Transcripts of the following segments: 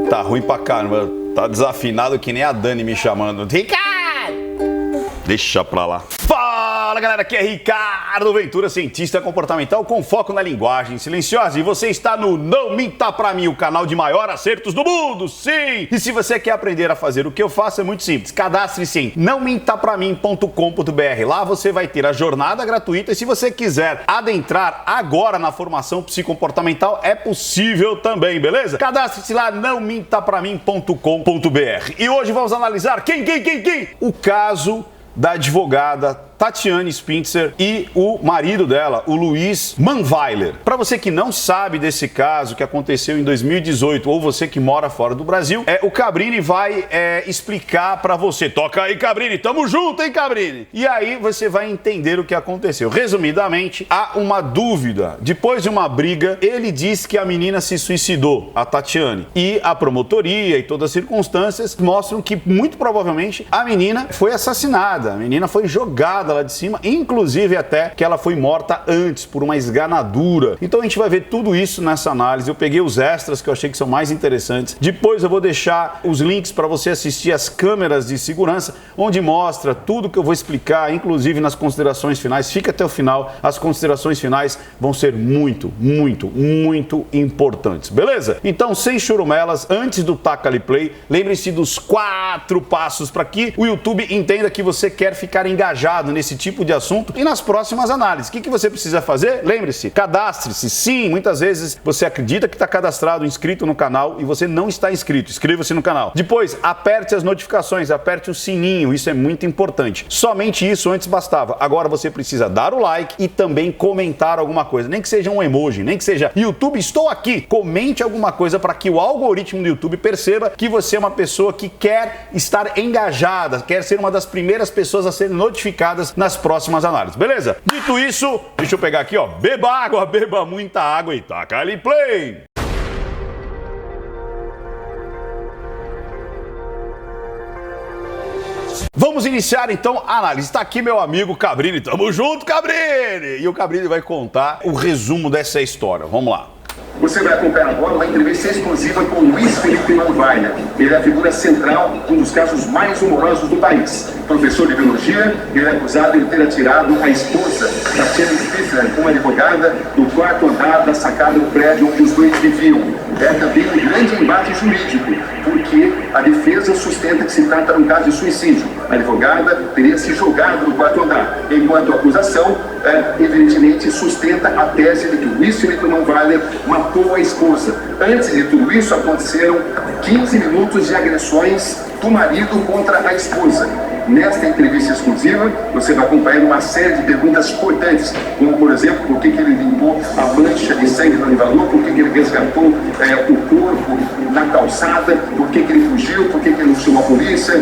Tá ruim pra caramba. Tá desafinado que nem a Dani me chamando. Ricardo! Deixa pra lá. Fala, galera, aqui é Ricardo Ventura, cientista comportamental com foco na linguagem silenciosa. E você está no Não Minta Pra Mim, o canal de maior acertos do mundo, sim! E se você quer aprender a fazer o que eu faço, é muito simples. Cadastre-se em nãomintapramim.com.br. Lá você vai ter a jornada gratuita e se você quiser adentrar agora na formação psicomportamental, é possível também, beleza? Cadastre-se lá, nãomintapramim.com.br. E hoje vamos analisar quem? O caso da advogada Tatiane Spitzer e o marido dela, o Luiz Manweiler. Para você que não sabe desse caso que aconteceu em 2018 ou você que mora fora do Brasil, o Cabrini vai explicar para você. Toca aí, Cabrini, tamo junto, hein, Cabrini? E aí você vai entender o que aconteceu. Resumidamente, há uma dúvida. Depois de uma briga, ele diz que a menina se suicidou, a Tatiane. E a promotoria e todas as circunstâncias mostram que, muito provavelmente, a menina foi assassinada. A menina foi jogada lá de cima, inclusive até que ela foi morta antes por uma esganadura. Então a gente vai ver tudo isso nessa análise. Eu peguei os extras que eu achei que são mais interessantes. Depois eu vou deixar os links para você assistir as câmeras de segurança, onde mostra tudo que eu vou explicar, inclusive nas considerações finais. Fica até o final, as considerações finais vão ser muito importantes, beleza? Então, sem churumelas, antes do Taca-lhe Play, lembre-se dos 4 passos para que o YouTube entenda que você quer ficar engajado nesse tipo de assunto e nas próximas análises. O que você precisa fazer? Lembre-se, cadastre-se. Sim, muitas vezes você acredita que está cadastrado, inscrito no canal e você não está inscrito. Inscreva-se no canal. Depois, aperte as notificações, aperte o sininho. Isso é muito importante. Somente isso antes bastava. Agora você precisa dar o like e também comentar alguma coisa. Nem que seja um emoji, nem que seja YouTube, estou aqui. Comente alguma coisa para que o algoritmo do YouTube perceba que você é uma pessoa que quer estar engajada, quer ser uma das primeiras pessoas a serem notificadas nas próximas análises, beleza? Dito isso, deixa eu pegar aqui, ó, beba água, beba muita água e taca-lhe play! Vamos iniciar então a análise. Está aqui meu amigo Cabrini, tamo junto, Cabrini! E o Cabrini vai contar o resumo dessa história, vamos lá. Você vai acompanhar agora uma entrevista exclusiva com Luiz Felipe Manweiler. Ele é a figura central de um dos casos mais humorosos do país. Professor de biologia, ele é acusado de ter atirado a esposa, Tatiane Spitzer, uma advogada, do quarto andar da sacada do prédio onde os dois viviam. É também um grande embate jurídico, porque a defesa sustenta que se trata de um caso de suicídio. A advogada teria se jogado no quarto andar, enquanto a acusação, evidentemente, sustenta a tese de que Luiz Felipe Manweiler matou a esposa. Antes de tudo isso, aconteceram 15 minutos de agressões do marido contra a esposa. Nesta entrevista exclusiva, você vai acompanhar uma série de perguntas importantes, como, por exemplo, por que ele limpou a mancha de sangue do Nivalor, por que ele resgatou o corpo na calçada, por que ele fugiu, por que ele não chamou a polícia,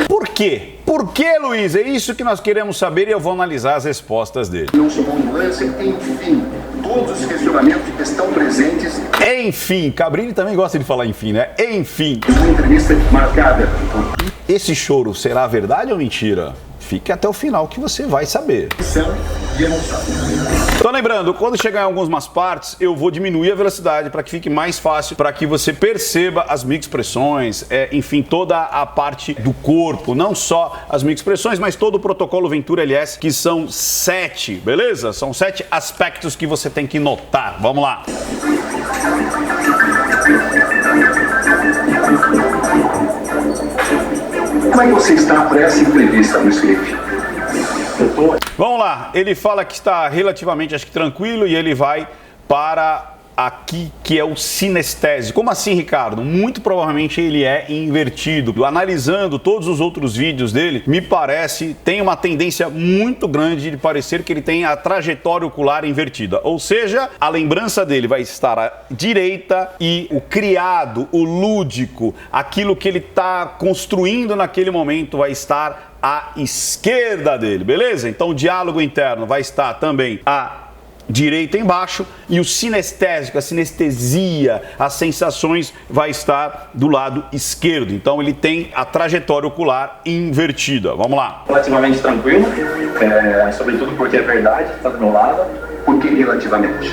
Por quê? Por que, Luiz? É isso que nós queremos saber e eu vou analisar as respostas dele. Não chamou a ambulância, enfim, todos os questionamentos estão presentes. Enfim, Cabrini também gosta de falar enfim, né? Enfim. Uma entrevista marcada. Esse choro será verdade ou mentira? Fique até o final que você vai saber. Então lembrando, quando chegar em algumas partes, eu vou diminuir a velocidade para que fique mais fácil, para que você perceba as microexpressões, enfim, toda a parte do corpo, não só as microexpressões, mas todo o protocolo Ventura LS, que são 7, beleza? São 7 aspectos que você tem que notar. Vamos lá. Como é que você está para essa entrevista, Luiz Felipe? Vamos lá, ele fala que está relativamente, acho que tranquilo, e ele vai para aqui, que é o sinestésico. Como assim, Ricardo? Muito provavelmente ele é invertido. Analisando todos os outros vídeos dele, me parece, tem uma tendência muito grande de parecer que ele tem a trajetória ocular invertida. Ou seja, a lembrança dele vai estar à direita e o criado, o lúdico, aquilo que ele está construindo naquele momento vai estar à esquerda dele, beleza? Então o diálogo interno vai estar também à direita embaixo e o sinestésico, a sinestesia, as sensações vai estar do lado esquerdo. Então ele tem a trajetória ocular invertida. Vamos lá. Relativamente tranquilo, sobretudo porque é verdade, está do meu lado. Por que relativamente?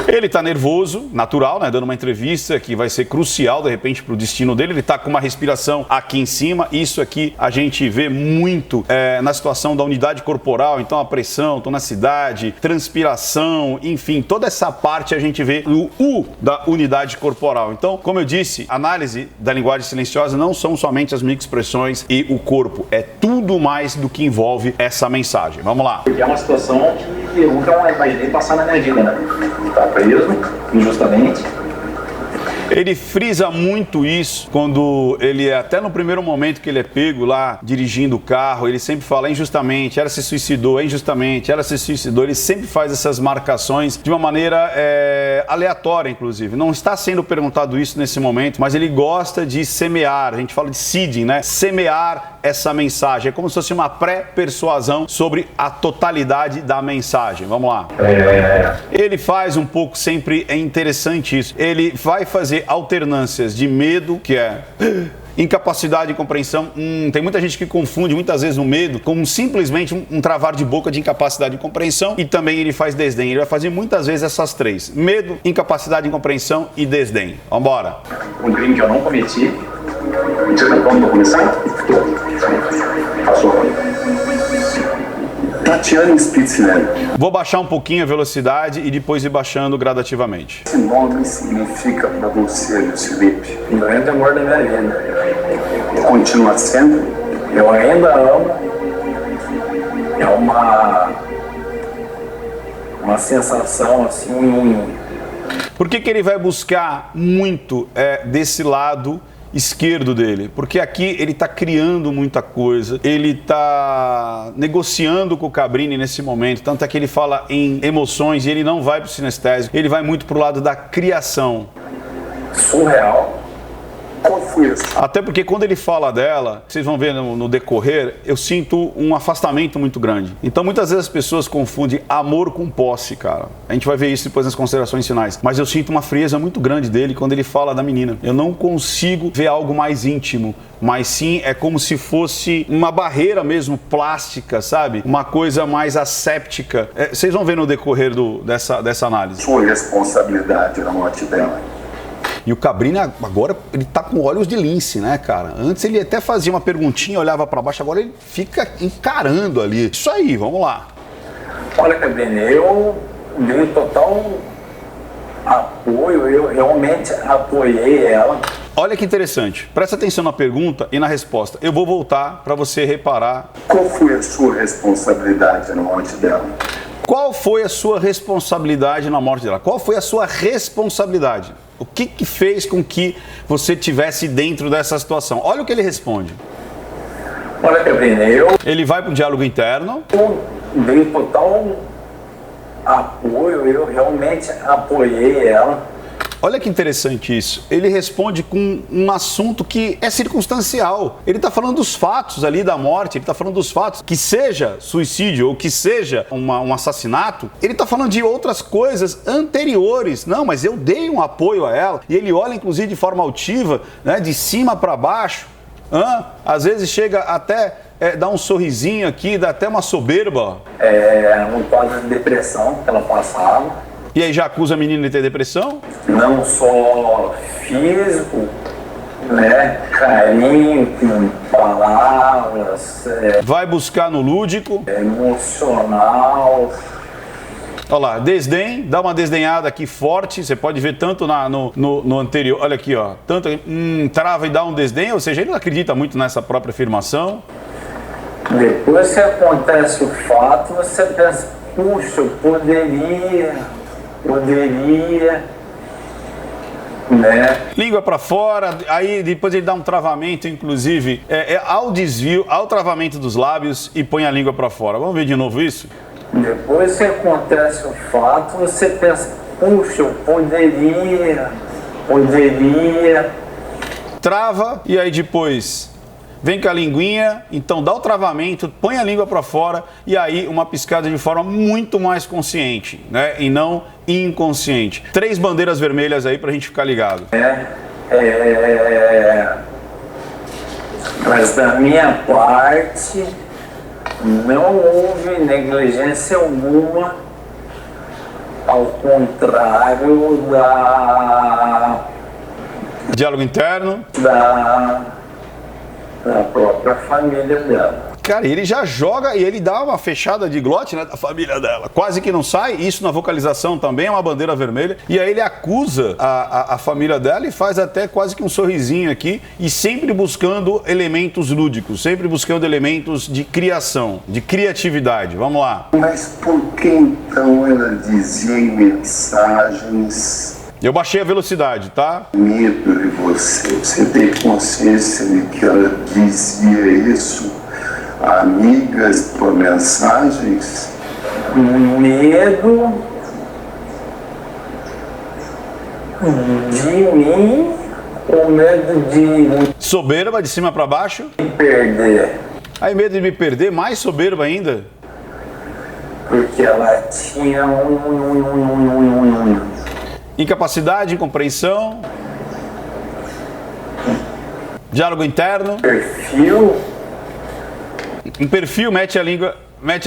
Ele tá nervoso, natural, né? Dando uma entrevista que vai ser crucial, de repente, pro destino dele. Ele tá com uma respiração aqui em cima. Isso aqui a gente vê muito na situação da unidade corporal. Então, a pressão, tonacidade, transpiração, enfim, toda essa parte a gente vê no U da unidade corporal. Então, como eu disse, análise da linguagem silenciosa não são somente as microexpressões e o corpo. É tudo mais do que envolve essa mensagem. Vamos lá. Porque é uma situação que eu nunca imaginei passar na minha vida, né? Tá preso, injustamente. Ele frisa muito isso quando ele até no primeiro momento que ele é pego lá dirigindo o carro, ele sempre fala injustamente, ela se suicidou, injustamente, ela se suicidou. Ele sempre faz essas marcações de uma maneira aleatória, inclusive. Não está sendo perguntado isso nesse momento, mas ele gosta de semear, a gente fala de seeding, né? Semear essa mensagem. É como se fosse uma pré-persuasão sobre a totalidade da mensagem. Vamos lá. Ele faz um pouco, sempre é interessante isso. Ele vai fazer alternâncias de medo, que é incapacidade de compreensão. Tem muita gente que confunde muitas vezes o medo com simplesmente um travar de boca de incapacidade de compreensão, e também ele faz desdém. Ele vai fazer muitas vezes essas três: medo, incapacidade de compreensão e desdém. Vambora. Um crime que eu não cometi. Você tá pronto para começar? Passou. Tatiane Spitzner. Vou baixar um pouquinho a velocidade e depois ir baixando gradativamente. Esse nome significa para você, Luiz Felipe? O grande amor da minha vida. Continua sendo? Eu ainda amo. É uma sensação assim. Por que ele vai buscar muito desse lado esquerdo dele? Porque aqui ele está criando muita coisa, ele está negociando com o Cabrini nesse momento, tanto é que ele fala em emoções e ele não vai para o sinestésico, ele vai muito para o lado da criação. Surreal. Qual foi isso? Até porque quando ele fala dela, vocês vão ver no decorrer, eu sinto um afastamento muito grande. Então muitas vezes as pessoas confundem amor com posse, cara. A gente vai ver isso depois nas considerações finais. Mas eu sinto uma frieza muito grande dele quando ele fala da menina. Eu não consigo ver algo mais íntimo, mas sim é como se fosse uma barreira mesmo plástica, sabe? Uma coisa mais asséptica. Vocês vão ver no decorrer dessa análise. Sua responsabilidade na morte dela. E o Cabrini agora, ele tá com olhos de lince, né, cara? Antes ele até fazia uma perguntinha, olhava para baixo, agora ele fica encarando ali. Isso aí, vamos lá. Olha, Cabrini, eu dei total apoio, eu realmente apoiei ela. Olha que interessante. Presta atenção na pergunta e na resposta. Eu vou voltar para você reparar. Qual foi a sua responsabilidade na morte dela? Qual foi a sua responsabilidade na morte dela? Qual foi a sua responsabilidade? O que fez com que você tivesse dentro dessa situação? Olha o que ele responde. Olha, Cabrini, Ele vai para o diálogo interno. Eu dei total apoio, eu realmente apoiei ela. Olha que interessante isso. Ele responde com um assunto que é circunstancial. Ele está falando dos fatos ali da morte, ele está falando dos fatos. Que seja suicídio ou que seja um assassinato, ele está falando de outras coisas anteriores. Não, mas eu dei um apoio a ela. E ele olha, inclusive, de forma altiva, né, de cima para baixo. Às vezes chega até dar um sorrisinho aqui, dá até uma soberba. Um quadro de depressão que ela passava. E aí já acusa a menina de ter depressão? Não só físico, né? Carinho, com palavras, vai buscar no lúdico. Emocional. Olha lá, desdém, dá uma desdenhada aqui forte, você pode ver tanto no anterior, olha aqui, ó, tanto trava e dá um desdém, ou seja, ele não acredita muito nessa própria afirmação. Depois que acontece o fato, você pensa, puxa, eu poderia, né? Língua para fora, aí depois ele dá um travamento, inclusive, ao desvio, ao travamento dos lábios e põe a língua para fora. Vamos ver de novo isso? Depois que acontece o fato, você pensa, puxa, eu poderia. Trava e aí depois vem com a linguinha, então dá o travamento, põe a língua para fora e aí uma piscada de forma muito mais consciente, né? E não inconsciente. 3 bandeiras vermelhas aí pra gente ficar ligado. Mas da minha parte não houve negligência alguma ao contrário Diálogo interno. da própria família dela. Cara, ele já joga e ele dá uma fechada de glote, né, da família dela. Quase que não sai, isso na vocalização também é uma bandeira vermelha. E aí ele acusa a família dela e faz até quase que um sorrisinho aqui. E sempre buscando elementos lúdicos, sempre buscando elementos de criação, de criatividade. Vamos lá. Mas por que então ela dizia em mensagens Eu baixei a velocidade, tá? medo de você? Você tem consciência de que ela dizia isso a amigas por mensagens? Medo de mim ou medo de Soberba de cima pra baixo. me perder? Aí medo de me perder, mais soberba ainda. Porque ela tinha Incapacidade, incompreensão. Diálogo interno. perfil. Um perfil, mete a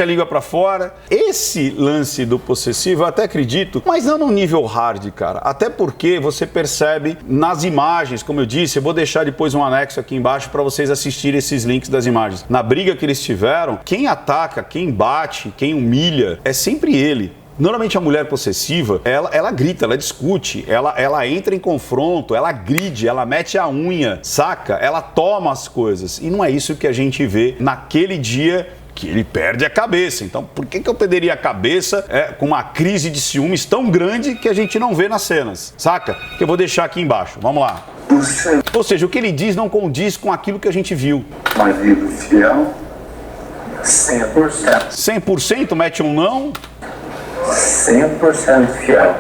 língua pra fora. Esse lance do possessivo eu até acredito, mas não no nível hard, cara. Até porque você percebe nas imagens, como eu disse, eu vou deixar depois um anexo aqui embaixo para vocês assistirem esses links das imagens. Na briga que eles tiveram, quem ataca, quem bate, quem humilha, é sempre ele. Normalmente a mulher possessiva, ela grita, ela discute, ela entra em confronto, ela agride, ela mete a unha, saca? Ela toma as coisas. E não é isso que a gente vê naquele dia que ele perde a cabeça. Então, por que eu perderia a cabeça com uma crise de ciúmes tão grande que a gente não vê nas cenas, saca? Que eu vou deixar aqui embaixo. Vamos lá. Você Ou seja, o que ele diz não condiz com aquilo que a gente viu. marido fiel? 100%. 100% mete um não. 100% fiel.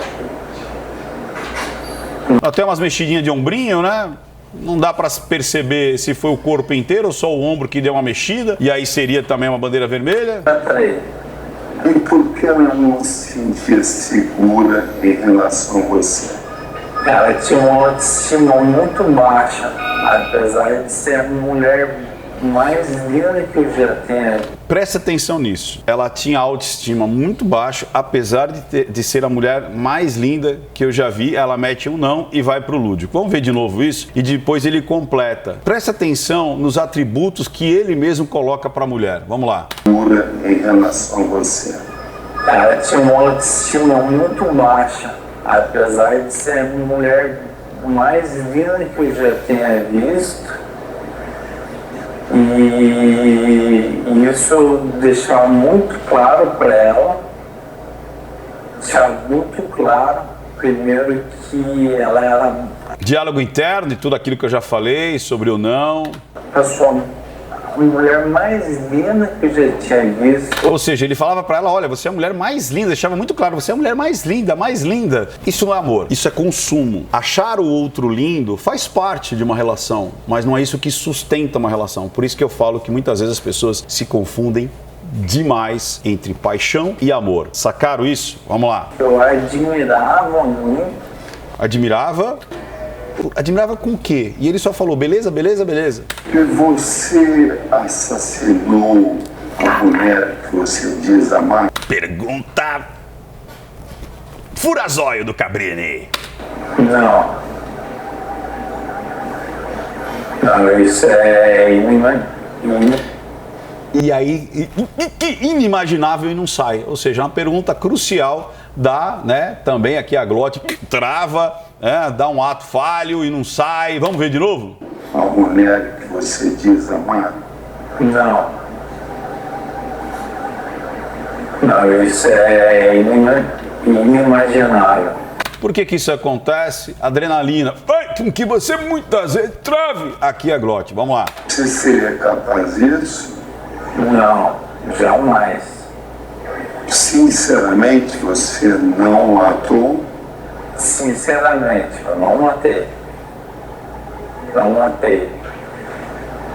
Até umas mexidinhas de ombrinho, né? Não dá pra perceber se foi o corpo inteiro ou só o ombro que deu uma mexida. E aí seria também uma bandeira vermelha. Peraí. E por que ela não se sentia segura em relação a você? Ela tinha uma autoestima muito baixa, apesar de ser a mulher mais linda que eu já tenho. Presta atenção nisso. Ela tinha autoestima muito baixa, apesar de ser a mulher mais linda que eu já vi. Ela mete um não e vai pro lúdico. Vamos ver de novo isso? E depois ele completa. Presta atenção nos atributos que ele mesmo coloca pra mulher. Vamos lá. Segura em relação a você? Ela tinha uma autoestima muito baixa, apesar de ser a mulher mais linda que eu já tenha visto. E isso deixava muito claro para ela, deixava muito claro, primeiro, que ela era Diálogo interno e tudo aquilo que eu já falei sobre o não. a mulher mais linda que eu já tinha visto. Ou seja, ele falava pra ela, olha, você é a mulher mais linda, deixava muito claro, você é a mulher mais linda, mais linda. Isso não é amor, isso é consumo. Achar o outro lindo faz parte de uma relação, mas não é isso que sustenta uma relação. Por isso que eu falo que muitas vezes as pessoas se confundem demais entre paixão e amor. Sacaram isso? Vamos lá. Eu admirava muito. Admirava? Admirava com o quê? E ele só falou, beleza, beleza, beleza. Que você assassinou a mulher que você diz amar? Pergunta furazóio do Cabrini. Não. Não, isso é E aí, inimaginável e não sai. Ou seja, uma pergunta crucial dá, né? Também aqui a glote trava, dá um ato falho e não sai. Vamos ver de novo? A mulher que você diz amar? Não. Não, isso é inimaginável. Por que isso acontece? Adrenalina. Vai, com que você muitas vezes trave aqui a glote. Vamos lá. Você seria capaz disso? Não, jamais. Sinceramente, você não matou? Sinceramente, eu não matei. Não matei.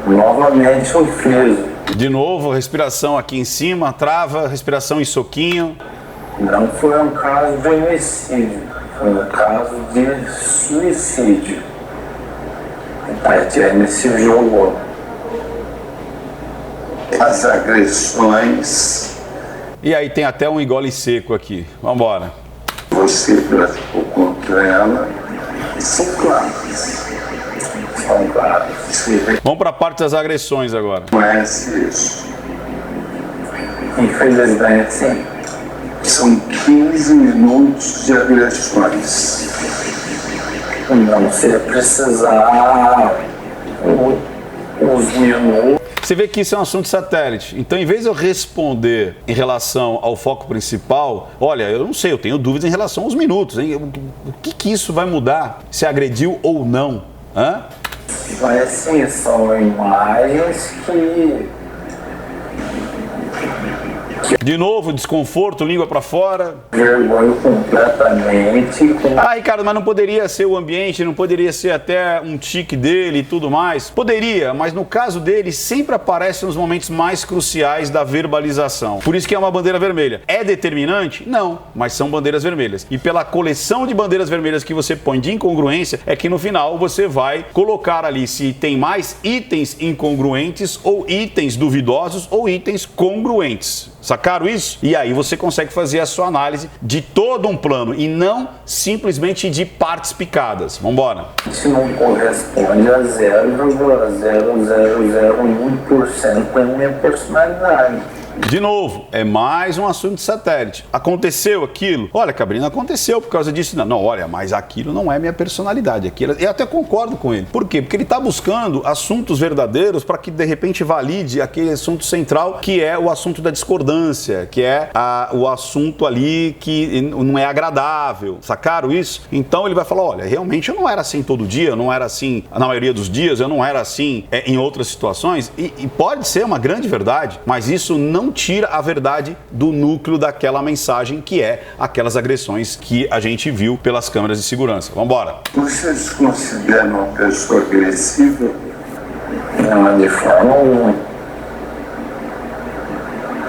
Novamente eu friso. De novo, respiração aqui em cima, trava, respiração em soquinho. Não foi um caso de homicídio, foi um caso de suicídio. A Tatiane se jogou. As agressões E aí tem até um engole seco aqui. Vamos embora. você praticou contra ela são claras. São claras. Você Vamos para a parte das agressões agora. reconhece isso. Infelizmente, sim. São 15 minutos de agressões. Não se precisar os minutos. Você vê que isso é um assunto de satélite. Então, em vez de eu responder em relação ao foco principal, olha, eu não sei, eu tenho dúvidas em relação aos minutos, hein? O que isso vai mudar? Se agrediu ou não? Hã? Mas sim, são imagens que De novo, desconforto, língua para fora. vergonho completamente. Ah, Ricardo, mas não poderia ser o ambiente, não poderia ser até um tique dele e tudo mais? Poderia, mas no caso dele sempre aparece nos momentos mais cruciais da verbalização. Por isso que é uma bandeira vermelha. É determinante? Não, mas são bandeiras vermelhas. E pela coleção de bandeiras vermelhas que você põe de incongruência, é que no final você vai colocar ali se tem mais itens incongruentes ou itens duvidosos ou itens congruentes. Sacaram isso? E aí você consegue fazer a sua análise de todo um plano e não simplesmente de partes picadas. Vamos embora. Isso não corresponde a 0,0001% da minha personalidade. De novo, é mais um assunto de satélite. Aconteceu aquilo? Olha, Cabrini, aconteceu por causa disso. Não, olha, mas aquilo não é minha personalidade. Eu até concordo com ele. Por quê? Porque ele está buscando assuntos verdadeiros para que, de repente, valide aquele assunto central, que é o assunto da discordância, que é o assunto ali que não é agradável. Sacaram isso? Então ele vai falar, olha, realmente eu não era assim todo dia, eu não era assim na maioria dos dias, eu não era assim em outras situações. E pode ser uma grande verdade, mas isso não tira a verdade do núcleo daquela mensagem, que é aquelas agressões que a gente viu pelas câmeras de segurança. Vamos embora. Você se considera uma pessoa agressiva? Não, de forma alguma.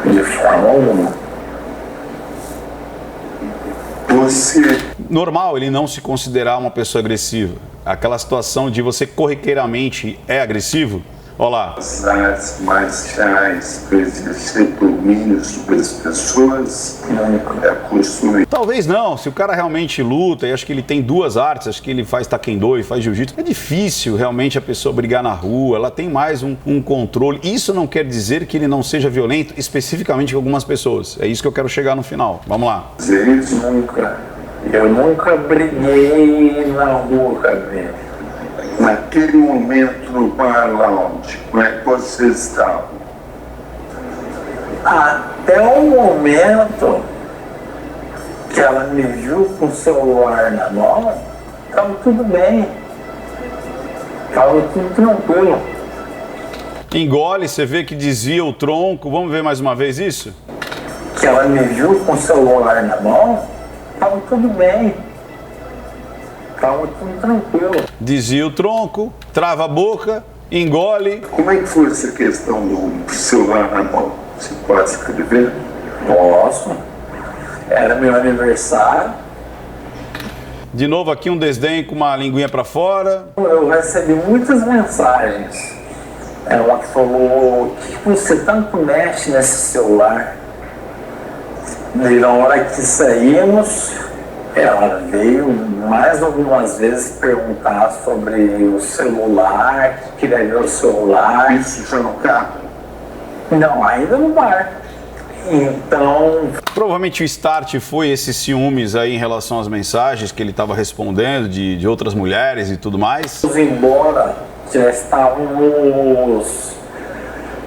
De forma alguma. Você Normal ele não se considerar uma pessoa agressiva. Aquela situação de você corriqueiramente é agressivo. Olha lá. as artes marciais para exercer domínio sobre as pessoas não é costume. Talvez não, se o cara realmente luta, e acho que ele tem duas artes, acho que ele faz taekwondo e faz jiu-jitsu, é difícil realmente a pessoa brigar na rua, ela tem mais um controle. Isso não quer dizer que ele não seja violento especificamente com algumas pessoas. É isso que eu quero chegar no final. Vamos lá. Isso nunca. Eu nunca briguei na rua, Cabrini. Naquele momento no bar lounge, como é que você estava? Até o momento que ela me viu com o celular na mão, estava tudo bem. Estava tudo tranquilo. Engole, você vê que desvia o tronco. Vamos ver mais uma vez isso? Que ela me viu com o celular na mão, estava tudo bem. Estava tudo tranquilo. Desvia o tronco, trava a boca, engole. Como é que foi essa questão do celular na mão? Você pode escrever? Posso. Era meu aniversário. De novo aqui um desdém com uma linguinha pra fora. Eu recebi muitas mensagens. Ela falou, o que você tanto mexe nesse celular? E na hora que saímos, ela veio mais algumas vezes perguntar sobre o celular, que queria ver o celular. Isso já no carro? Não, ainda no bar. Então, Provavelmente o start foi esses ciúmes aí em relação às mensagens que ele estava respondendo de outras mulheres e tudo mais. embora já estávamos,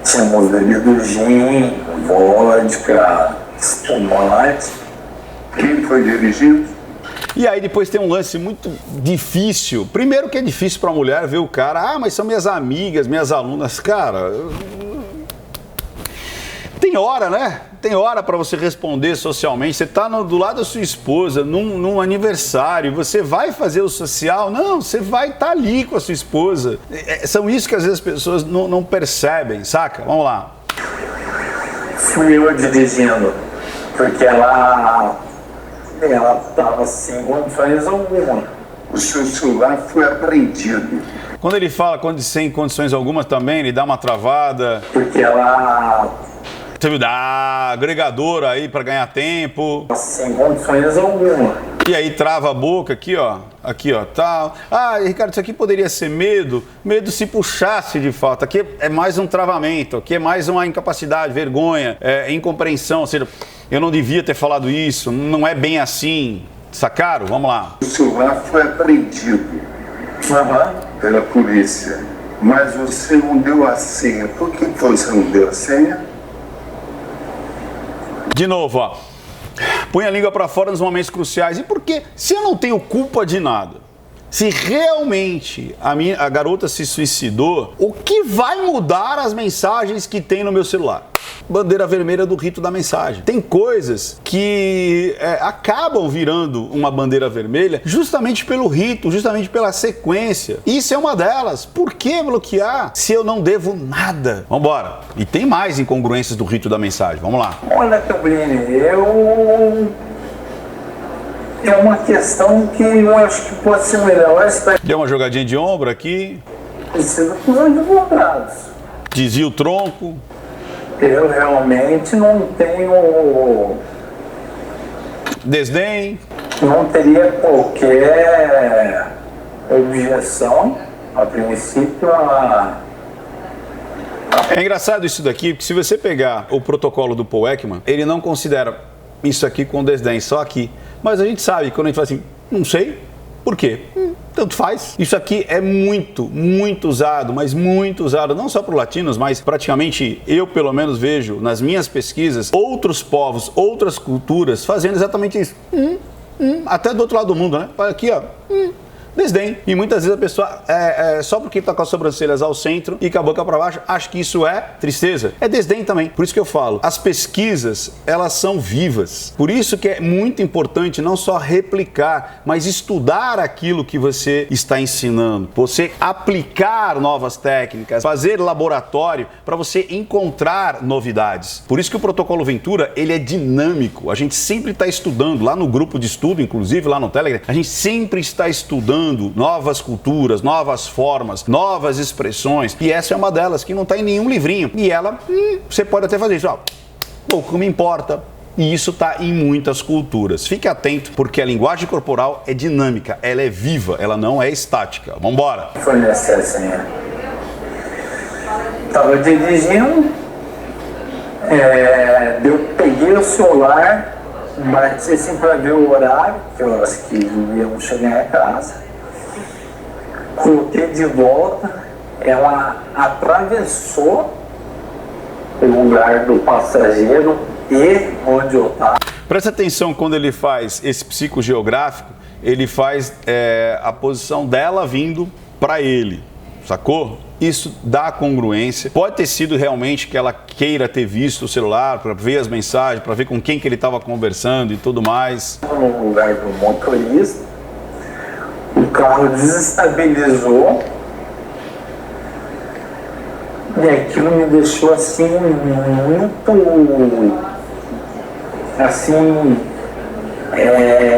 tínhamos bebido gin, vodka, espumante. Quem foi dirigindo? E aí depois tem um lance muito difícil. Primeiro que é difícil pra mulher ver o cara, mas são minhas amigas, minhas alunas. Cara, tem hora, né? Tem hora pra você responder socialmente. Você tá do lado da sua esposa, num aniversário, você vai fazer o social? Não, você vai estar ali com a sua esposa. São isso que às vezes as pessoas não percebem, saca? Vamos lá. Fui eu dirigindo, porque ela estava sem condições alguma. O seu celular foi apreendido. Quando ele fala sem condições algumas também, ele dá uma travada. Porque ela Você viu, da agregadora aí pra ganhar tempo. Sem condições alguma. E aí trava a boca aqui, ó, tal. Ah, Ricardo, isso aqui poderia ser medo. Medo se puxasse de fato. Aqui é mais um travamento, aqui é mais uma incapacidade, vergonha, incompreensão. Ou seja, eu não devia ter falado isso, não é bem assim. Sacaram? Vamos lá. O celular foi apreendido pela polícia, mas você não deu a senha. Por que você não deu a senha? De novo, ó. Põe a língua pra fora nos momentos cruciais. E por quê? Se eu não tenho culpa de nada, se realmente a garota se suicidou, o que vai mudar as mensagens que tem no meu celular? Bandeira vermelha do rito da mensagem. Tem coisas que acabam virando uma bandeira vermelha justamente pelo rito, justamente pela sequência. Isso é uma delas. Por que bloquear se eu não devo nada? Vambora. E tem mais incongruências do rito da mensagem. Vamos lá. Olha, Cabrini, é uma questão que eu acho que pode ser melhor. Deu uma jogadinha de ombro aqui. Precisa dos advogados. Desvia o tronco. Eu realmente não tenho... Desdém. Não teria qualquer objeção, a princípio, É engraçado isso daqui, porque se você pegar o protocolo do Paul Ekman, ele não considera isso aqui com desdém, só aqui. Mas a gente sabe, quando a gente fala assim, não sei, por quê? Tanto faz. Isso aqui é muito usado, mas muito usado, não só por latinos, mas praticamente eu, pelo menos, vejo nas minhas pesquisas outros povos, outras culturas fazendo exatamente isso. Até do outro lado do mundo, né? Olha aqui, ó. Desdém. E muitas vezes a pessoa, só porque está com as sobrancelhas ao centro e com a boca para baixo, acha que isso é tristeza. É desdém também. Por isso que eu falo, as pesquisas, elas são vivas. Por isso que é muito importante não só replicar, mas estudar aquilo que você está ensinando. Você aplicar novas técnicas, fazer laboratório para você encontrar novidades. Por isso que o Protocolo Ventura, ele é dinâmico. A gente sempre está estudando, lá no grupo de estudo, inclusive lá no Telegram, a gente sempre está estudando novas culturas, novas formas, novas expressões, e essa é uma delas que não está em nenhum livrinho, e ela, você pode até fazer isso, ó, pouco me importa, e isso está em muitas culturas. Fique atento, porque a linguagem corporal é dinâmica, ela é viva, ela não é estática. Vamos embora. fornecer a senha. Estava dirigindo, eu peguei o celular, bati assim para ver o horário, que horas que íamos chegar em casa. Coloquei de volta, ela atravessou o lugar do passageiro e onde eu estava. Presta atenção quando ele faz esse psicogeográfico, ele faz a posição dela vindo para ele, sacou? Isso dá congruência. Pode ter sido realmente que ela queira ter visto o celular para ver as mensagens, para ver com quem que ele estava conversando e tudo mais. No lugar do motorista, o carro desestabilizou e aquilo me deixou assim muito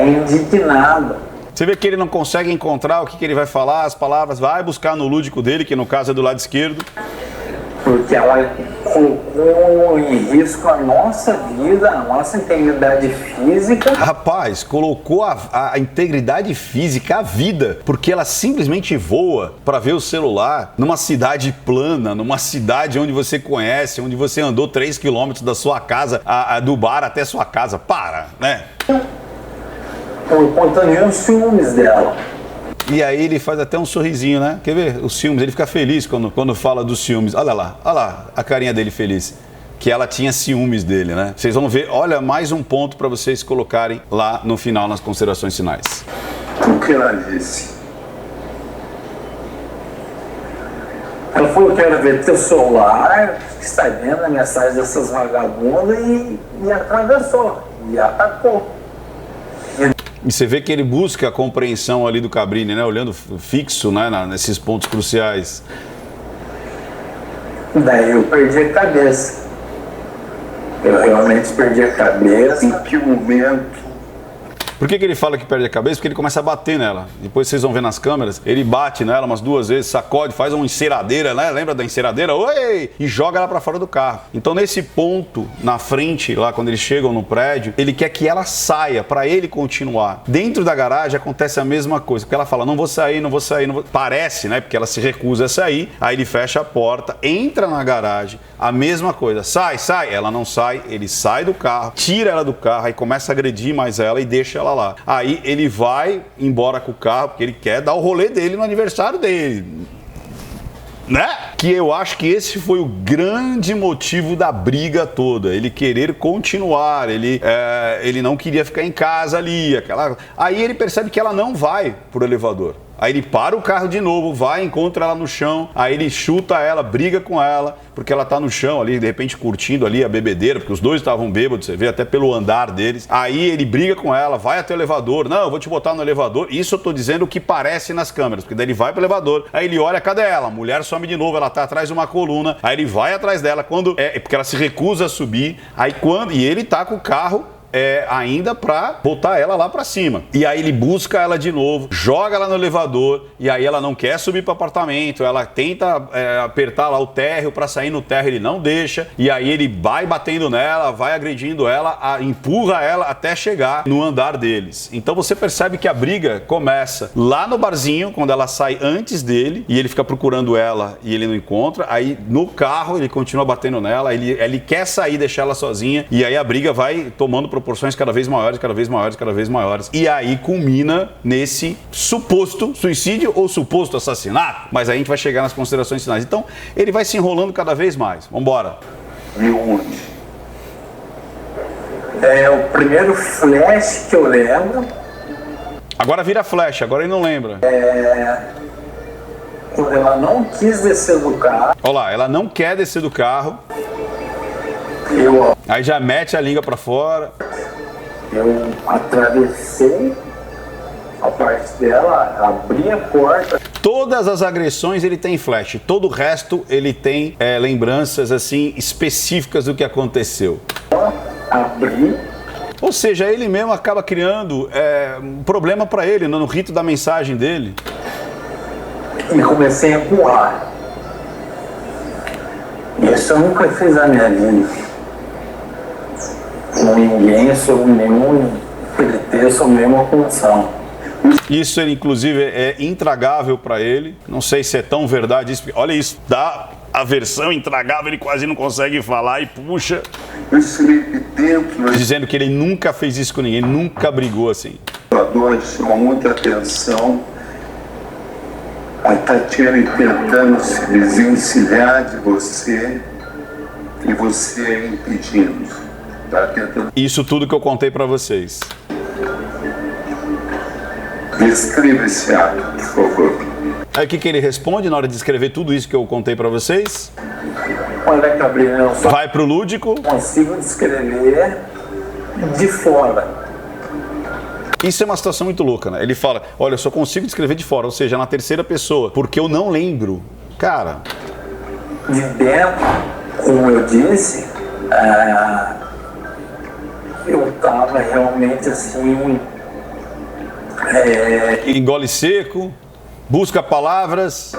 indignado. Você vê que ele não consegue encontrar o que ele vai falar, as palavras, vai buscar no lúdico dele, que no caso é do lado esquerdo. Porque ela colocou em risco a nossa vida, a nossa integridade física. Rapaz, colocou a integridade física, a vida, porque ela simplesmente voa para ver o celular numa cidade plana, numa cidade onde você conhece, onde você andou 3 quilômetros da sua casa, do bar até sua casa. Para, né? Por conta de uns ciúmes dela. E aí ele faz até um sorrisinho, né? Quer ver? Os ciúmes, ele fica feliz quando fala dos ciúmes. Olha lá a carinha dele feliz. Que ela tinha ciúmes dele, né? Vocês vão ver, olha, mais um ponto para vocês colocarem lá no final, nas considerações finais. O que ela disse? Ela falou que era ver teu celular, que está vendo a mensagem dessas vagabundas e atravessou, e atacou. E você vê que ele busca a compreensão ali do Cabrini, né? Olhando fixo, né? Nesses pontos cruciais. Daí eu perdi a cabeça. Eu realmente perdi a cabeça. Em que momento Por que ele fala que perde a cabeça? Porque ele começa a bater nela. Depois vocês vão ver nas câmeras, ele bate nela umas 2 vezes, sacode, faz uma enceradeira, né? Lembra da enceradeira? Oi! E joga ela pra fora do carro. Então nesse ponto, na frente, lá quando eles chegam no prédio, ele quer que ela saia pra ele continuar. Dentro da garagem acontece a mesma coisa, porque ela fala, não vou sair, não vou sair, não vou... Parece, né? Porque ela se recusa a sair, aí ele fecha a porta, entra na garagem, a mesma coisa, sai, sai, ela não sai, ele sai do carro, tira ela do carro, aí começa a agredir mais ela e deixa ela lá. Aí ele vai embora com o carro, porque ele quer dar o rolê dele no aniversário dele. Né? Que eu acho que esse foi o grande motivo da briga toda, ele querer continuar, ele não queria ficar em casa ali, aí ele percebe que ela não vai pro elevador. Aí ele para o carro de novo, vai, encontra ela no chão, aí ele chuta ela, briga com ela, porque ela tá no chão ali, de repente curtindo ali a bebedeira, porque os dois estavam bêbados, você vê até pelo andar deles. Aí ele briga com ela, vai até o elevador, não, eu vou te botar no elevador. Isso eu tô dizendo o que parece nas câmeras, porque daí ele vai pro elevador, aí ele olha, cadê ela? A mulher some de novo, ela tá atrás de uma coluna, aí ele vai atrás dela, porque ela se recusa a subir, e ele tá com o carro ainda pra botar ela lá pra cima. E aí ele busca ela de novo, joga ela no elevador, e aí ela não quer subir pro apartamento, ela tenta apertar lá o térreo pra sair no térreo, ele não deixa, e aí ele vai batendo nela, vai agredindo ela, empurra ela até chegar no andar deles. Então você percebe que a briga começa lá no barzinho, quando ela sai antes dele, e ele fica procurando ela e ele não encontra, aí no carro ele continua batendo nela, ele quer sair, deixar ela sozinha, e aí a briga vai tomando proporções cada vez maiores, cada vez maiores, cada vez maiores. E aí culmina nesse suposto suicídio ou suposto assassinato. Mas aí a gente vai chegar nas considerações finais. Então, ele vai se enrolando cada vez mais. Vambora. O primeiro flash que eu lembro... Agora vira flash, agora ele não lembra. Quando ela não quis descer do carro... Olha lá, ela não quer descer do carro. Aí já mete a língua pra fora. Eu atravessei a parte dela, abri a porta. Todas as agressões ele tem flash, todo o resto ele tem lembranças assim específicas do que aconteceu. Abri. Ou seja, ele mesmo acaba criando um problema pra ele no rito da mensagem dele. E comecei a empurrar. Isso eu nunca fiz na minha vida. Com ninguém, sob nenhum pretexto ou nenhuma função. Isso, ele, inclusive, é intragável para ele. Não sei se é tão verdade isso. Olha isso, dá a versão intragável, ele quase não consegue falar e puxa. Dizendo que ele nunca fez isso com ninguém, nunca brigou assim. Chama muita atenção. A Tatiana tentando se desencilhar de você e você impedindo. Isso tudo que eu contei pra vocês. Descreva esse ato, por favor. Aí o que ele responde na hora de escrever tudo isso que eu contei pra vocês? Olha, Gabriel, vai pro lúdico. Consigo descrever de fora. Isso é uma situação muito louca, né? Ele fala, olha, eu só consigo descrever de fora, ou seja, na terceira pessoa, porque eu não lembro. Cara... De dentro, como eu disse... eu tava realmente assim... Engole seco, busca palavras,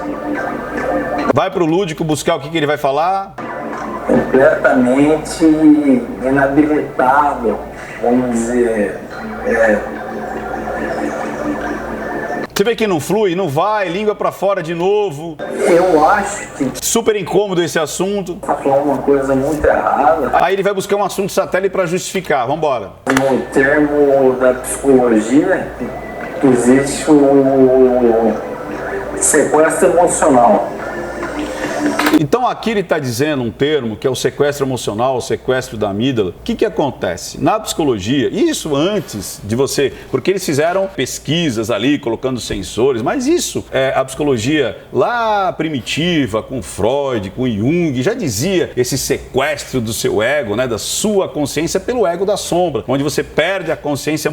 vai pro lúdico buscar o que ele vai falar. Completamente inabilitável, vamos dizer. Você vê que não flui, não vai, língua pra fora de novo. Eu acho que... Super incômodo esse assunto. Tá falando uma coisa muito errada. Aí ele vai buscar um assunto satélite pra justificar, vambora. No termo da psicologia, existe o sequestro emocional. Então aqui ele está dizendo um termo que é o sequestro emocional, o sequestro da amígdala. O que acontece? Na psicologia, isso antes de você, porque eles fizeram pesquisas ali, colocando sensores, mas isso, a psicologia lá primitiva, com Freud, com Jung, já dizia esse sequestro do seu ego, né, da sua consciência pelo ego da sombra, onde você perde a consciência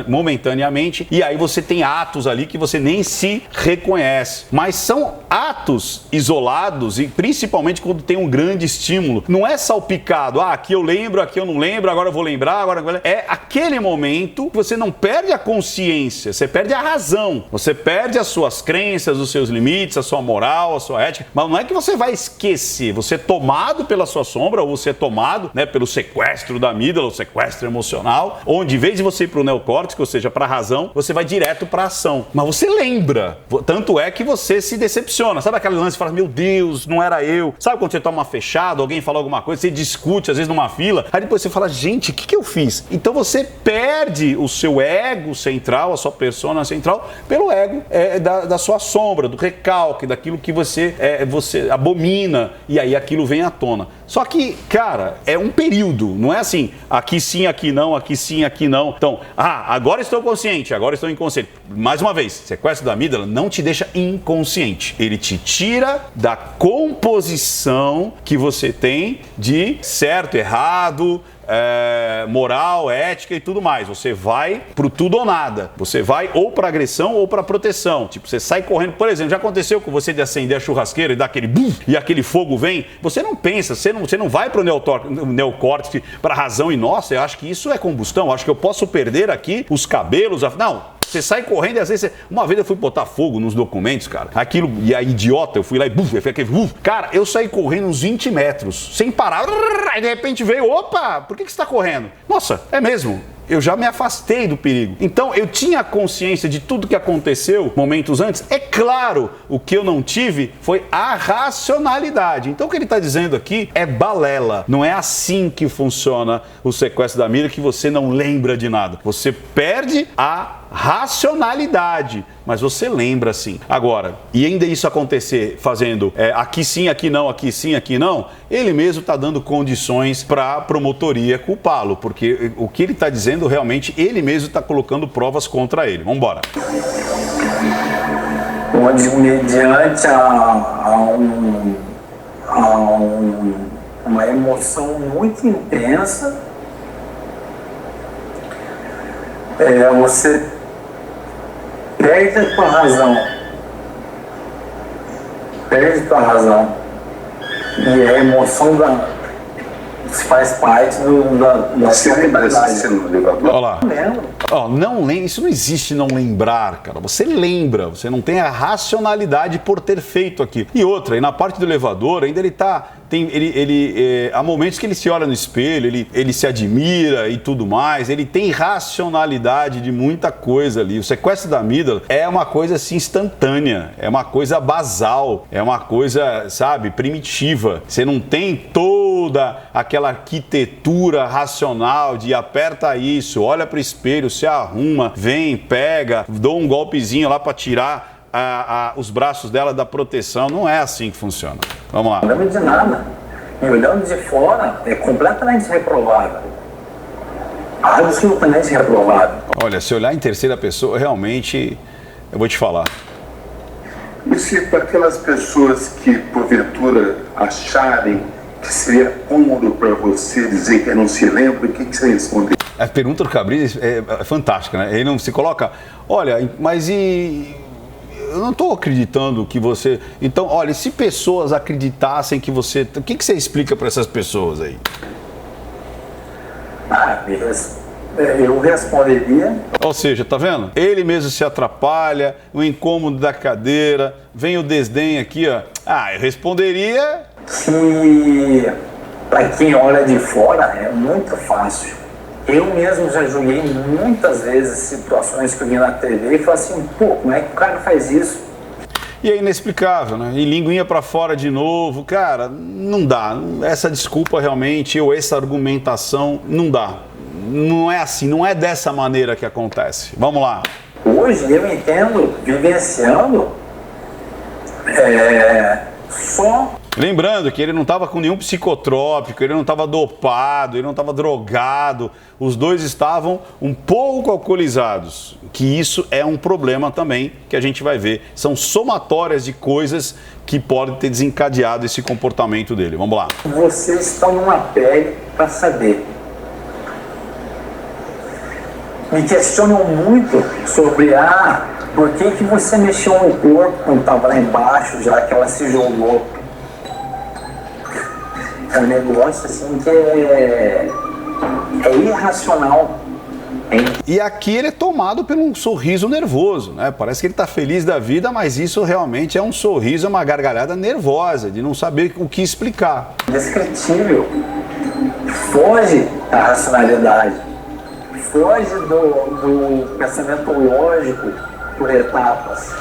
momentaneamente e aí você tem atos ali que você nem se reconhece. Mas são atos isolados e principalmente quando tem um grande estímulo. Não é salpicado, aqui eu lembro, aqui eu não lembro, agora eu vou lembrar, é aquele momento que você não perde a consciência, você perde a razão, você perde as suas crenças, os seus limites, a sua moral, a sua ética, mas não é que você vai esquecer, você é tomado pela sua sombra, ou você é tomado, né, pelo sequestro da amígdala, o sequestro emocional, onde em vez de você ir para o neocórtex, ou seja, para a razão, você vai direto para a ação. Mas você lembra, tanto é que você se decepciona. Sabe aquele lance que fala, meu Deus, não era eu? Sabe quando você toma uma fechada, alguém fala alguma coisa, você discute, às vezes numa fila, aí depois você fala, gente, o que eu fiz? Então você perde o seu ego central, a sua persona central, pelo ego da sua sombra, do recalque, daquilo que você abomina, e aí aquilo vem à tona. Só que, cara, é um período, não é assim, aqui sim, aqui não, aqui sim, aqui não. Então, agora estou consciente, agora estou inconsciente. Mais uma vez, sequestro da amígdala não te deixa inconsciente. Ele te tira da composição que você tem de certo, errado, moral, ética e tudo mais. Você vai pro tudo ou nada. Você vai ou pra agressão ou pra proteção. Tipo, você sai correndo. Por exemplo, já aconteceu com você de acender a churrasqueira e dar aquele bum, e aquele fogo vem? Você não pensa, você não vai pro neocórtex, pra razão e nossa, eu acho que isso é combustão, eu acho que eu posso perder aqui os cabelos. Não. Você sai correndo e às vezes... Uma vez eu fui botar fogo nos documentos, cara. Aquilo, e a idiota, eu fui lá e... Cara, eu saí correndo uns 20 metros, sem parar. Aí de repente veio, opa, por que você está correndo? Nossa, é mesmo. Eu já me afastei do perigo. Então, eu tinha consciência de tudo que aconteceu momentos antes. É claro, o que eu não tive foi a racionalidade. Então, o que ele está dizendo aqui é balela. Não é assim que funciona o sequestro da amígdala, que você não lembra de nada. Você perde a racionalidade, mas você lembra sim. Agora, e ainda isso acontecer fazendo aqui sim, aqui não, aqui sim, aqui não, ele mesmo está dando condições para a promotoria culpá-lo, porque o que ele está dizendo realmente, ele mesmo está colocando provas contra ele. Vamos embora. Onde, mediante uma emoção muito intensa, você perde a tua razão. Perde a tua razão. E a emoção faz parte da Você lembra dessa cena no elevador? Olha lá. Não lembro. Não lembra, isso não existe não lembrar, cara. Você lembra, você não tem a racionalidade por ter feito aquilo. E outra, e na parte do elevador, ainda ele tá... há momentos que ele se olha no espelho, ele se admira e tudo mais, ele tem racionalidade de muita coisa ali. O sequestro da amígdala é uma coisa assim instantânea, é uma coisa basal, é uma coisa, sabe, primitiva. Você não tem toda aquela arquitetura racional de aperta isso, olha pro espelho, se arruma, vem, pega, dou um golpezinho lá para tirar os braços dela da proteção. Não é assim que funciona. Vamos lá. Não lembro de nada. E olhando de fora, é completamente reprovável. Absolutamente reprovável. Olha, se olhar em terceira pessoa, realmente, eu vou te falar. E se para aquelas pessoas que, porventura, acharem que seria cômodo para você dizer que não se lembra, o que você responde? A pergunta do Cabrini é fantástica, né? Ele não se coloca... Olha, mas eu não estou acreditando que você... Então, olha, se pessoas acreditassem que você... O que você explica para essas pessoas aí? Eu responderia... Ou seja, tá vendo? Ele mesmo se atrapalha, o incômodo da cadeira, vem o desdém aqui, ó. Eu responderia... Que, para quem olha de fora, é muito fácil. Eu mesmo já joguei muitas vezes situações que eu vi na TV e falei assim, como é que o cara faz isso? E é inexplicável, né? E linguinha pra fora de novo, cara, não dá. Essa desculpa realmente, ou essa argumentação, não dá. Não é assim, não é dessa maneira que acontece. Vamos lá. Hoje eu entendo, vivenciando, só... Lembrando que ele não estava com nenhum psicotrópico, ele não estava dopado, ele não estava drogado, os dois estavam um pouco alcoolizados, que isso é um problema também que a gente vai ver. São somatórias de coisas que podem ter desencadeado esse comportamento dele. Vamos lá. Vocês estão numa pele para saber. Me questionam muito sobre por que você mexeu no corpo quando estava lá embaixo, já que ela se jogou. É um negócio assim que é irracional. E aqui ele é tomado por um sorriso nervoso, né? Parece que ele está feliz da vida, mas isso realmente é um sorriso, uma gargalhada nervosa, de não saber o que explicar. Descritível. Foge da racionalidade. Foge do pensamento lógico por etapas.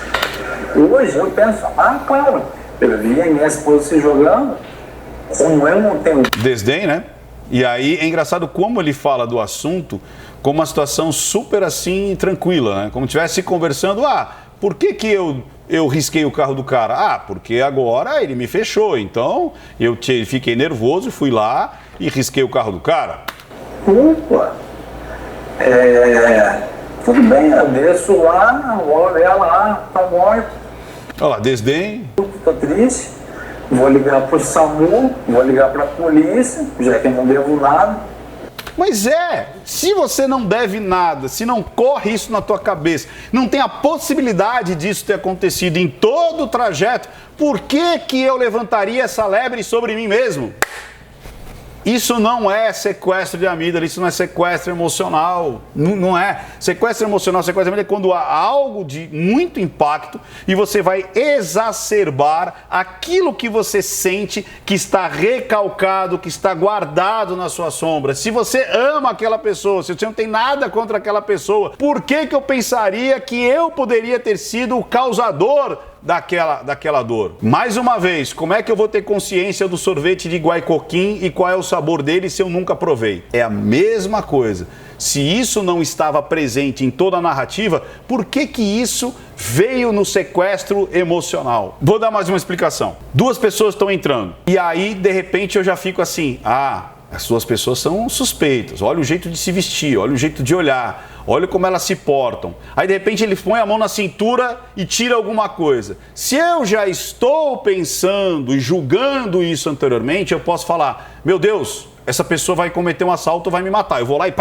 Hoje eu penso, claro, eu vi a minha esposa se jogando, como eu não tenho... Desdém, né? E aí é engraçado como ele fala do assunto como uma situação super assim, tranquila, né? Como se estivesse conversando, por que eu risquei o carro do cara? Porque agora ele me fechou, então eu fiquei nervoso, fui lá e risquei o carro do cara. Culpa. Tudo bem, eu desço lá, olho ela lá, tá morto. Olha lá, desdém. Tô triste, vou ligar pro SAMU, vou ligar pra polícia, já que eu não devo nada. Mas se você não deve nada, se não corre isso na tua cabeça, não tem a possibilidade disso ter acontecido em todo o trajeto, por que eu levantaria essa lebre sobre mim mesmo? Isso não é sequestro de amígdala, isso não é sequestro emocional, não é. Sequestro emocional, sequestro de amígdala é quando há algo de muito impacto e você vai exacerbar aquilo que você sente que está recalcado, que está guardado na sua sombra. Se você ama aquela pessoa, se você não tem nada contra aquela pessoa, por que eu pensaria que eu poderia ter sido o causador daquela dor? Mais uma vez, como é que eu vou ter consciência do sorvete de guaicoquim e qual é o sabor dele se eu nunca provei? É a mesma coisa. Se isso não estava presente em toda a narrativa, por que isso veio no sequestro emocional? Vou dar mais uma explicação. Duas pessoas estão entrando e aí, de repente, eu já fico assim, as duas pessoas são suspeitas, olha o jeito de se vestir, olha o jeito de olhar, olha como elas se portam. Aí de repente ele põe a mão na cintura e tira alguma coisa. Se eu já estou pensando e julgando isso anteriormente, eu posso falar, meu Deus, essa pessoa vai cometer um assalto, vai me matar. Eu vou lá e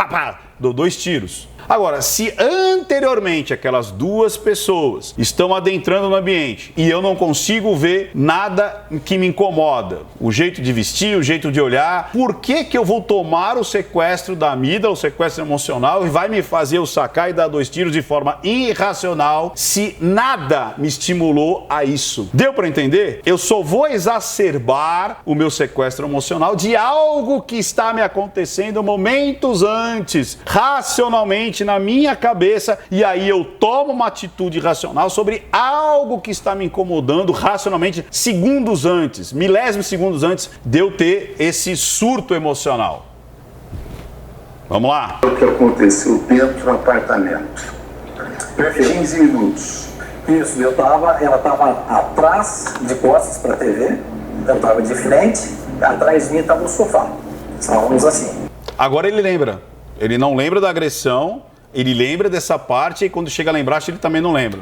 dou 2 tiros. Agora, se anteriormente aquelas duas pessoas estão adentrando no ambiente e eu não consigo ver nada que me incomoda, o jeito de vestir, o jeito de olhar, por que eu vou tomar o sequestro da amígdala, o sequestro emocional e vai me fazer eu sacar e dar 2 tiros de forma irracional se nada me estimulou a isso? Deu para entender? Eu só vou exacerbar o meu sequestro emocional de algo que está me acontecendo momentos antes, racionalmente, na minha cabeça, e aí eu tomo uma atitude racional sobre algo que está me incomodando racionalmente segundos antes, milésimos segundos antes de eu ter esse surto emocional. Vamos lá? O que aconteceu dentro do apartamento? 15 minutos. Isso, ela estava atrás, de costas para a TV, eu estava de frente, atrás de mim estava o sofá. Estávamos assim. Agora ele lembra. Ele não lembra da agressão, ele lembra dessa parte e quando chega a lembrar, ele também não lembra.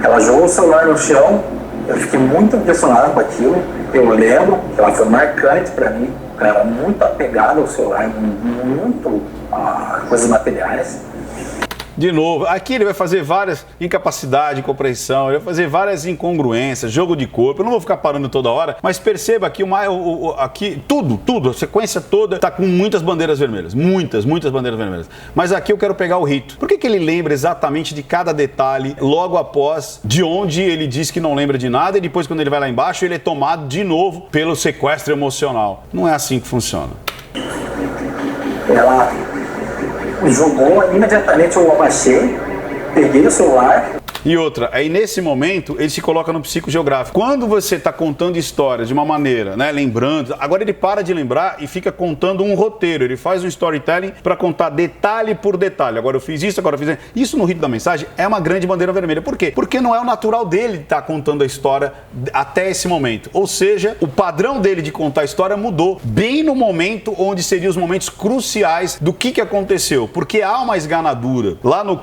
Ela jogou o celular no chão, eu fiquei muito impressionado com aquilo. Eu lembro que ela foi marcante para mim, ela era muito apegada ao celular, muito a coisas materiais. De novo, aqui ele vai fazer várias incapacidade, compreensão, ele vai fazer várias incongruências, jogo de corpo. Eu não vou ficar parando toda hora, mas perceba que aqui tudo, a sequência toda está com muitas bandeiras vermelhas, muitas bandeiras vermelhas. Mas aqui eu quero pegar o rito. Por que ele lembra exatamente de cada detalhe logo após de onde ele diz que não lembra de nada e depois quando ele vai lá embaixo ele é tomado de novo pelo sequestro emocional? Não é assim que funciona. Ela jogou, imediatamente eu abaixei, peguei o celular. E outra, aí nesse momento ele se coloca no psicogeográfico. Quando você está contando histórias de uma maneira, né, lembrando, agora ele para de lembrar e fica contando um roteiro. Ele faz um storytelling para contar detalhe por detalhe. Agora eu fiz isso, agora eu fiz isso. Isso no rito da mensagem é uma grande bandeira vermelha. Por quê? Porque não é o natural dele estar contando a história até esse momento. Ou seja, o padrão dele de contar a história mudou bem no momento onde seriam os momentos cruciais do que aconteceu. Porque há uma esganadura. Lá no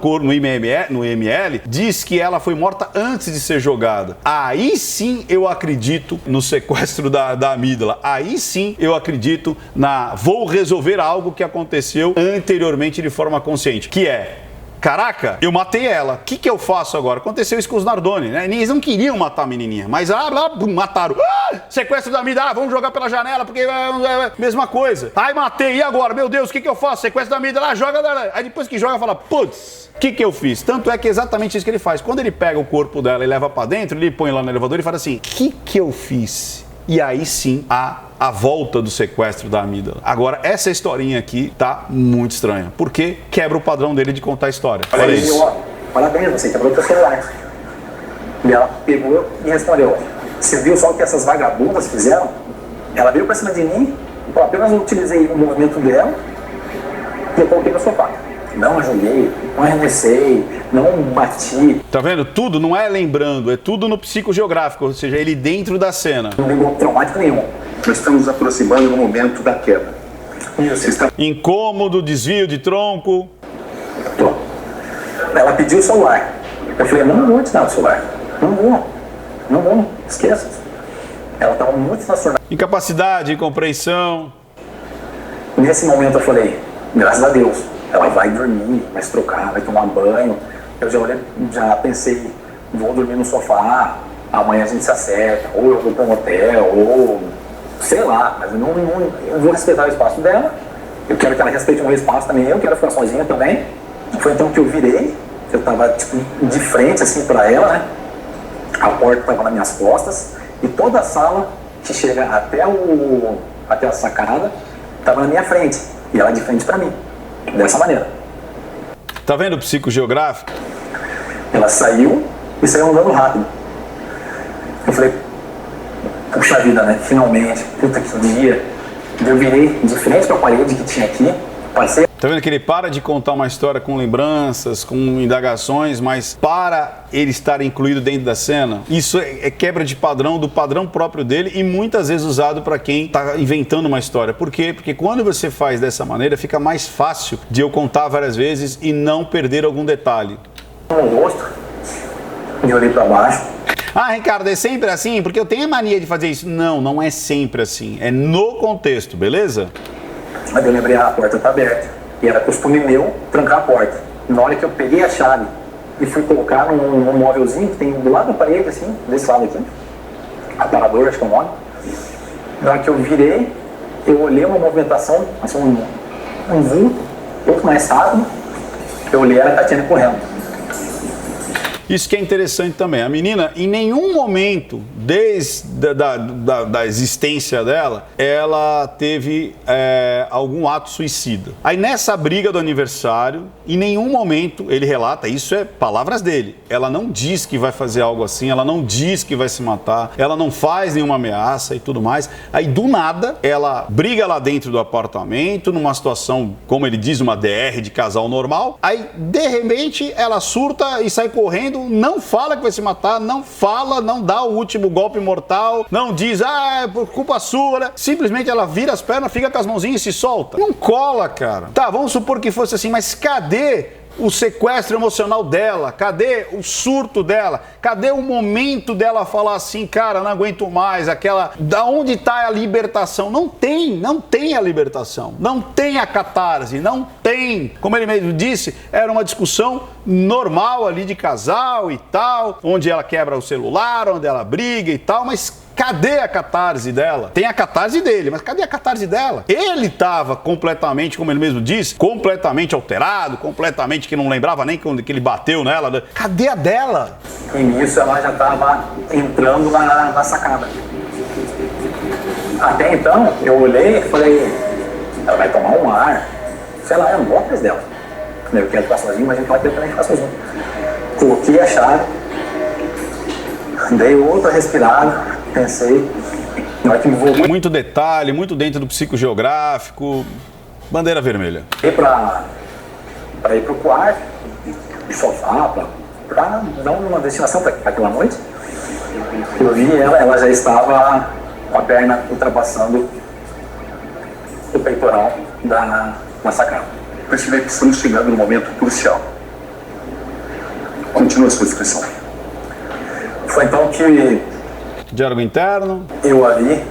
ML, diz que ela foi morta antes de ser jogada. Aí sim eu acredito no sequestro da amígdala. Aí sim eu acredito vou resolver algo que aconteceu anteriormente de forma consciente, que é Caraca, eu matei ela. O que eu faço agora? Aconteceu isso com os Nardoni, né? Eles não queriam matar a menininha, mas mataram. Sequestro da Amida, vamos jogar pela janela, porque mesma coisa. Ai, matei, e agora? Meu Deus, o que eu faço? Sequestro da Amida, joga. Aí depois que joga, fala, putz, o que eu fiz? Tanto é que é exatamente isso que ele faz. Quando ele pega o corpo dela e leva pra dentro, ele põe lá no elevador e fala assim, o que eu fiz? E aí sim, a volta do sequestro da amígdala. Agora, essa historinha aqui tá muito estranha, porque quebra o padrão dele de contar a história. Olha isso. Parabéns, você quebrou o teu celular. E ela pegou e respondeu, você viu só o que essas vagabundas fizeram? Ela veio pra cima de mim, eu apenas utilizei o movimento dela e eu coloquei no sofá. Não joguei, não arremessei, não bati. Tá vendo? Tudo não é lembrando, é tudo no psicogeográfico, ou seja, ele dentro da cena. Não lembrou traumático nenhum. Nós estamos nos aproximando do momento da queda. Isso. Está... Incômodo, desvio de tronco. Tô. Ela pediu o celular. Eu falei, não vou te dar o celular. Não vou, esqueça. Ela estava muito transtornada. Incapacidade, incompreensão. Nesse momento eu falei, graças a Deus, ela vai dormir, vai se trocar, vai tomar banho. Eu já pensei, vou dormir no sofá, amanhã a gente se acerta, ou eu vou para um hotel, ou sei lá, mas eu vou respeitar o espaço dela. Eu quero que ela respeite o meu espaço também, eu quero ficar sozinha também. Foi então que eu virei, eu tava tipo de frente assim para ela, né? A porta tava nas minhas costas e toda a sala que chega até a sacada tava na minha frente e ela de frente para mim, dessa maneira. Tá vendo o psicogeográfico? Ela saiu e saiu andando rápido. Eu falei, puxa vida, né? Finalmente, puta que dia. Eu virei de frente para a parede que tinha aqui, passei. Tá vendo que ele para de contar uma história com lembranças, com indagações, mas para ele estar incluído dentro da cena, isso é quebra de padrão, do padrão próprio dele e muitas vezes usado para quem tá inventando uma história. Por quê? Porque quando você faz dessa maneira, fica mais fácil de eu contar várias vezes e não perder algum detalhe. No rosto, e olhei para baixo. Ah, Ricardo, é sempre assim? Porque eu tenho a mania de fazer isso. Não, não é sempre assim. É no contexto, beleza? Mas eu lembrei, a porta tá aberta. E era costume meu trancar a porta. Na hora que eu peguei a chave e fui colocar num móvelzinho que tem do lado da parede, assim, desse lado aqui, aparador, acho que é o nome. Na hora que eu virei, eu olhei uma movimentação, assim, um vulto, um pouco mais rápido. Eu olhei a Tatiana correndo. Isso que é interessante também. A menina, em nenhum momento, desde da existência dela, ela teve algum ato suicida. Aí nessa briga do aniversário, em nenhum momento, ele relata, isso é palavras dele, ela não diz que vai fazer algo assim, ela não diz que vai se matar, ela não faz nenhuma ameaça e tudo mais. Aí do nada, ela briga lá dentro do apartamento, numa situação, como ele diz, uma DR de casal normal. Aí, de repente, ela surta e sai correndo, não fala que vai se matar, não fala, não dá o último golpe mortal, não diz, é por culpa sua, né? Simplesmente ela vira as pernas, fica com as mãozinhas e se solta. Não cola, cara. Tá, vamos supor que fosse assim, mas cadê o sequestro emocional dela? Cadê o surto dela? Cadê o momento dela falar assim, cara, não aguento mais, aquela... Da onde tá a libertação? Não tem a libertação. Não tem a catarse, não tem. Como ele mesmo disse, era uma discussão normal ali de casal e tal, onde ela quebra o celular, onde ela briga e tal, mas... Cadê a catarse dela? Tem a catarse dele, mas cadê a catarse dela? Ele estava completamente, como ele mesmo disse, completamente alterado, completamente que não lembrava nem quando que ele bateu nela. Né? Cadê a dela? E nisso ela já estava entrando na sacada. Até então, eu olhei e falei, ela vai tomar um ar. Sei lá, eu não vou atrás dela. Eu quero ficar sozinho, mas ela quer também ficar sozinho. Coloquei a chave, dei outra respirada, pensei, na hora que me voltou. Muito detalhe, muito dentro do psicogeográfico. Bandeira vermelha. Para ir pro quarto, no sofá, para dar uma destinação para aquela noite. Eu vi ela já estava com a perna ultrapassando o peitoral da sacada. Percebi que estamos chegando no momento crucial. Continua a sua descrição. Foi então que diálogo interno. eu a vi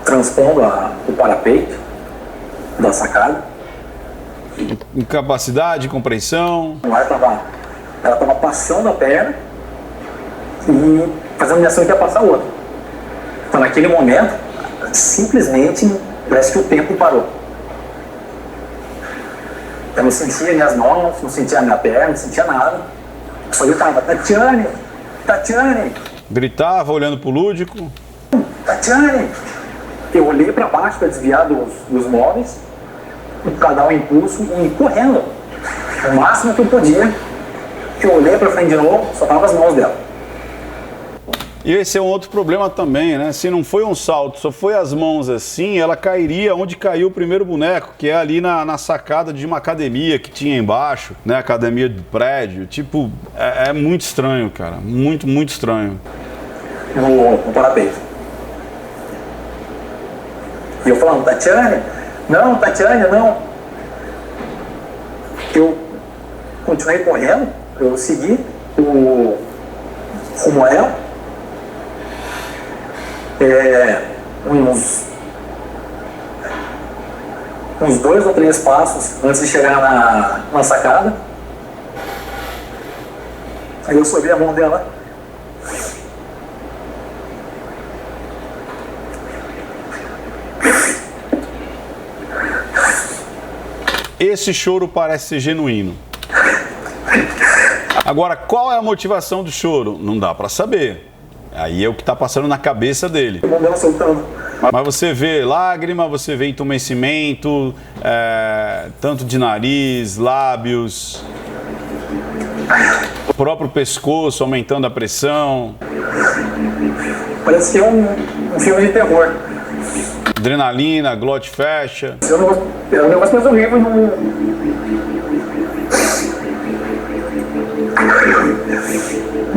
transpondo o parapeito da sacada Incapacidade, compreensão. Ela tava passando a perna e fazendo a ação que ia passar o outro. Então naquele momento, simplesmente, parece que o tempo parou. Eu não sentia minhas mãos, não sentia a minha perna, não sentia nada. Só gritava, Tatiane! Tatiane! Gritava olhando pro Lúdico. Tatiane! Eu olhei para baixo para desviar dos móveis, para dar um impulso e ir correndo. O máximo que eu podia. Eu olhei para frente de novo, só tava as mãos dela. E esse é um outro problema também, né? Se não foi um salto, só foi as mãos assim, ela cairia onde caiu o primeiro boneco, que é ali na sacada de uma academia que tinha embaixo, né? Academia do prédio. Tipo, é muito estranho, cara. Muito, muito estranho. No parapeito. E eu falando, Tatiane? Não, Tatiane, não. Eu continuei correndo, eu segui rumo a ela. Uns 2 ou 3 passos antes de chegar na sacada. Aí eu subi a mão dela. Esse choro parece ser genuíno. Agora, qual é a motivação do choro? Não dá pra saber. Aí é o que tá passando na cabeça dele. A mão dela soltando. Mas você vê lágrima, você vê entumecimento, tanto de nariz, lábios, o próprio pescoço aumentando a pressão. Parece que é um filme de terror. Adrenalina, glote fecha. É um negócio mais horrível.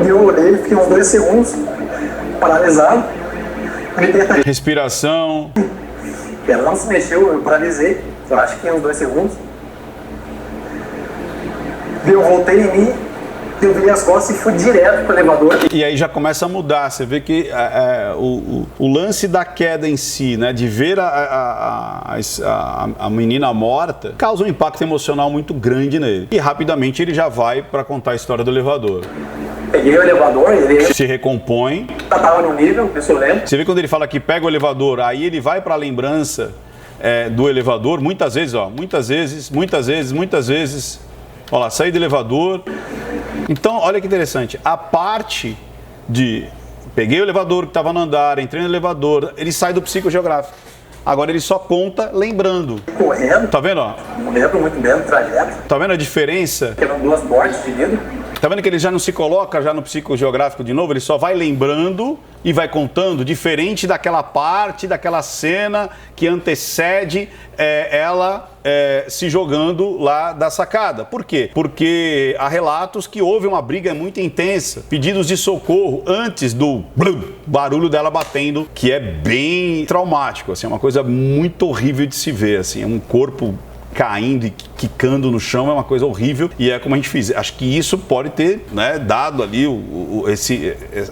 Eu olhei, fiquei uns 2 segundos paralisado. Respiração. Ela não se mexeu, eu paralisei. Eu acho que uns 2 segundos. Eu voltei em mim, eu virei as costas e fui direto pro elevador. E aí já começa a mudar. Você vê que o lance da queda em si, né, de ver a menina morta, causa um impacto emocional muito grande nele. E rapidamente ele já vai para contar a história do elevador. Peguei o elevador, ele se recompõe. Tava no nível, isso eu lembro. Você vê quando ele fala que pega o elevador, aí ele vai para a lembrança do elevador, muitas vezes. Olha lá, saí do elevador. Então, olha que interessante, a parte de peguei o elevador que estava no andar, entrei no elevador, ele sai do psicogeográfico. Agora ele só conta lembrando. Correndo. Tá vendo, ó? Não lembro muito bem do trajeto. Tá vendo a diferença? Eram 2 mortes de vidro. Tá vendo que ele já não se coloca já no psicogeográfico de novo? Ele só vai lembrando e vai contando, diferente daquela parte, daquela cena que antecede ela se jogando lá da sacada. Por quê? Porque há relatos que houve uma briga muito intensa, pedidos de socorro antes do barulho dela batendo, que é bem traumático, assim, é uma coisa muito horrível de se ver, assim, é um corpo caindo e quicando no chão, é uma coisa horrível, e é como a gente fez. Acho que isso pode ter, né, dado ali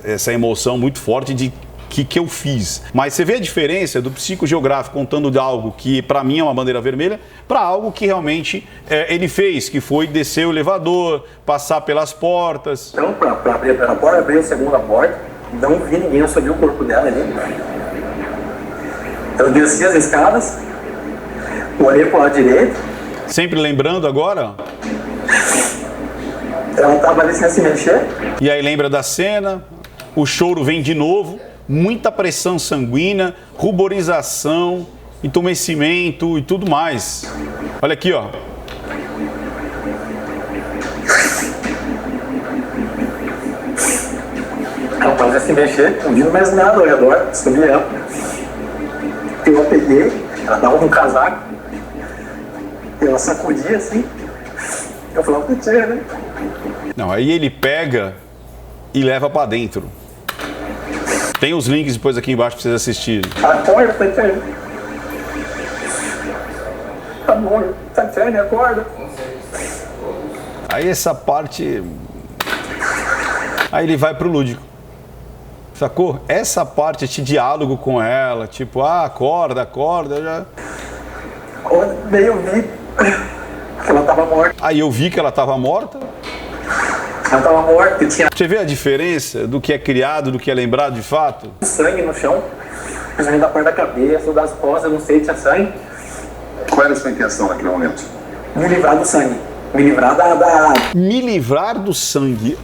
essa emoção muito forte de que eu fiz. Mas você vê a diferença do psicogeográfico contando de algo que para mim é uma bandeira vermelha, para algo que realmente ele fez, que foi descer o elevador, passar pelas portas. Então, para abrir a primeira porta, abri a segunda porta, não vi ninguém, eu só vi o corpo dela ali. Eu desci as escadas, olhei pro lado direito. Sempre lembrando agora. Ela tava ali sem se mexer. E aí lembra da cena, o choro vem de novo, muita pressão sanguínea, ruborização, entumecimento e tudo mais. Olha aqui, ó. Ela tava sem se mexer, não vi mais nada ao redor, subi ela. Eu a peguei, ela tava com um casaco. Ela sacudia assim. Eu falava, tira, né? Não, aí ele pega e leva pra dentro. Tem os links depois aqui embaixo pra vocês assistirem. Acorda, Tatiane. Tá bom, Tatiane, acorda. Aí essa parte... Aí ele vai pro Lúdico. Sacou? Essa parte, esse diálogo com ela, tipo, acorda, já... Daí eu vi Ela estava morta. Aí eu vi que ela estava morta. Ela estava morta e tinha Você vê a diferença do que é criado, do que é lembrado de fato? sangue no chão, principalmente da parte da cabeça, das costas, eu não sei, tinha sangue. Qual era a sua intenção naquele momento? Me livrar do sangue. Me livrar da... Me livrar do sangue.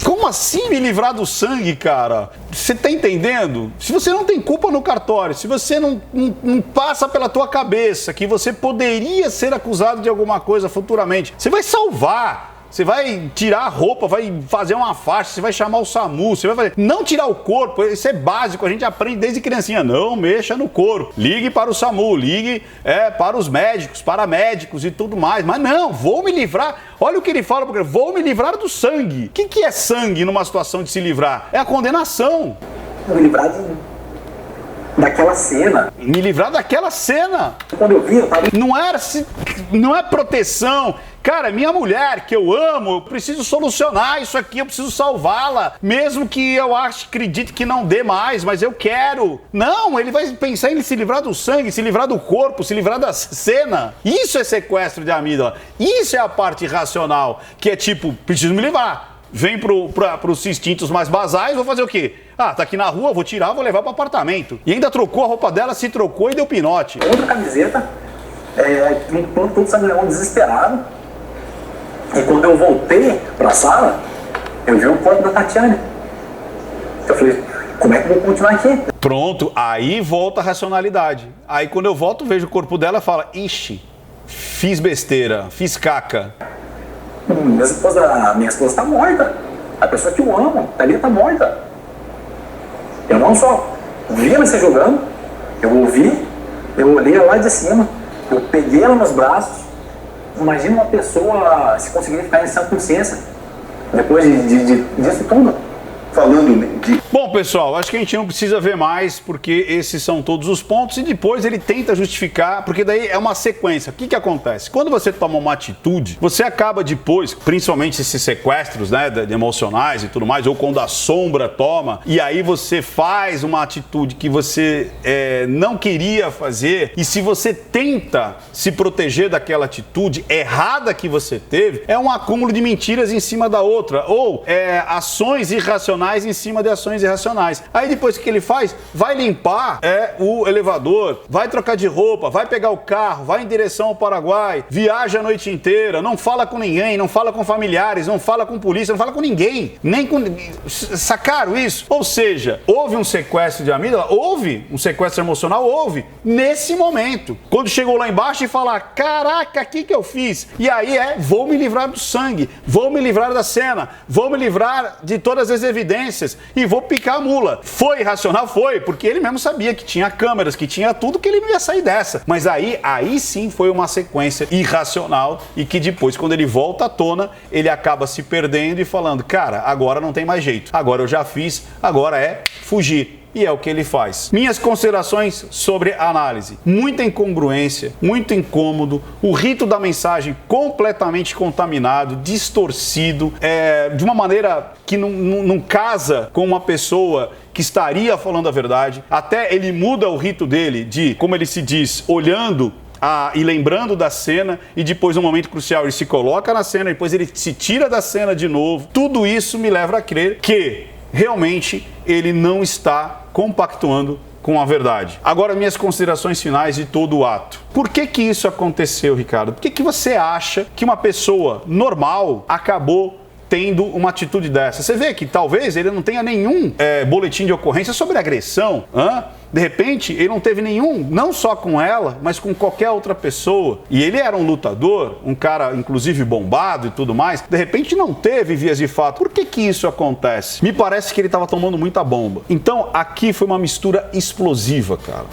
Como assim me livrar do sangue, cara? Você tá entendendo? Se você não tem culpa no cartório, se você não passa pela tua cabeça que você poderia ser acusado de alguma coisa futuramente, você vai salvar. Você vai tirar a roupa, vai fazer uma faixa, você vai chamar o SAMU, você vai fazer... Não tirar o corpo, isso é básico, a gente aprende desde criancinha. Não mexa no corpo, ligue para o SAMU, ligue para os médicos, paramédicos e tudo mais. Mas não, vou me livrar... Olha o que ele fala, porque vou me livrar do sangue. O que é sangue numa situação de se livrar? É a condenação. Me livrar daquela cena. Me livrar daquela cena. Quando eu vi, eu tava... Não é proteção. Cara, minha mulher, que eu amo, eu preciso solucionar isso aqui, eu preciso salvá-la. Mesmo que eu acredite que não dê mais, mas eu quero. Não, ele vai pensar em se livrar do sangue, se livrar do corpo, se livrar da cena. Isso é sequestro de amígdala. Isso é a parte racional, que é tipo, preciso me livrar. Vem pros instintos mais basais, vou fazer o quê? Ah, tá aqui na rua, vou tirar, vou levar pro apartamento. E ainda trocou a roupa dela, se trocou e deu pinote. Outra camiseta, todo sangrão desesperado. E quando eu voltei pra sala, eu vi o corpo da Tatiane. Eu falei, como é que eu vou continuar aqui? Pronto, aí volta a racionalidade. Aí quando eu volto, vejo o corpo dela e falo, ixi, fiz besteira, fiz caca. Minha esposa tá morta. A pessoa que eu amo, ali tá morta. Eu não só vi ela se jogando, eu ouvi, eu olhei lá de cima, eu peguei ela nos braços. Imagina uma pessoa se conseguir ficar em sã consciência depois disso tudo. Falando de... Bom, pessoal, acho que a gente não precisa ver mais, porque esses são todos os pontos, e depois ele tenta justificar, porque daí é uma sequência. O que acontece? Quando você toma uma atitude, você acaba depois, principalmente esses sequestros, né, de emocionais e tudo mais, ou quando a sombra toma, e aí você faz uma atitude que você não queria fazer, e se você tenta se proteger daquela atitude errada que você teve, é um acúmulo de mentiras em cima da outra, ou ações irracionais em cima de ações irracionais. Aí depois o que ele faz? Vai limpar o elevador, vai trocar de roupa, vai pegar o carro, vai em direção ao Paraguai, viaja a noite inteira, não fala com ninguém, não fala com familiares, não fala com polícia, não fala com ninguém, nem com... Sacaram isso? Ou seja, houve um sequestro de amígdala? Houve um sequestro emocional? Houve. Nesse momento. Quando chegou lá embaixo e falar, caraca, o que eu fiz? E aí vou me livrar do sangue, vou me livrar da cena, vou me livrar de todas as evidências e vou picar a mula. Foi irracional? Foi, porque ele mesmo sabia que tinha câmeras, que tinha tudo, que ele não ia sair dessa. Mas aí sim foi uma sequência irracional e que depois, quando ele volta à tona, ele acaba se perdendo e falando, cara, agora não tem mais jeito. Agora eu já fiz, agora é fugir. E é o que ele faz. Minhas considerações sobre a análise. Muita incongruência, muito incômodo, o rito da mensagem completamente contaminado, distorcido, de uma maneira que não casa com uma pessoa que estaria falando a verdade. Até ele muda o rito dele de, como ele se diz, olhando e lembrando da cena, e depois, no momento crucial, ele se coloca na cena, depois ele se tira da cena de novo. Tudo isso me leva a crer que realmente ele não está compactuando com a verdade. Agora, minhas considerações finais de todo o ato. Por que isso aconteceu, Ricardo? Por que você acha que uma pessoa normal acabou tendo uma atitude dessa? Você vê que talvez ele não tenha nenhum boletim de ocorrência sobre agressão. De repente, ele não teve nenhum, não só com ela, mas com qualquer outra pessoa. E ele era um lutador, um cara, inclusive, bombado e tudo mais. De repente, não teve vias de fato. Por que isso acontece? Me parece que ele estava tomando muita bomba. Então, aqui foi uma mistura explosiva, cara.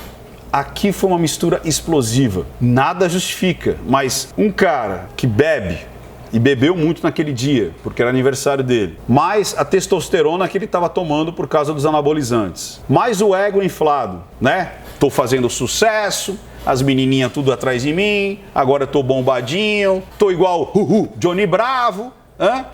Aqui foi uma mistura explosiva. Nada justifica, mas um cara que bebe, e bebeu muito naquele dia, porque era aniversário dele, mais a testosterona que ele estava tomando por causa dos anabolizantes, mais o ego inflado, né? Tô fazendo sucesso, as menininhas tudo atrás de mim, agora tô bombadinho, tô igual Johnny Bravo.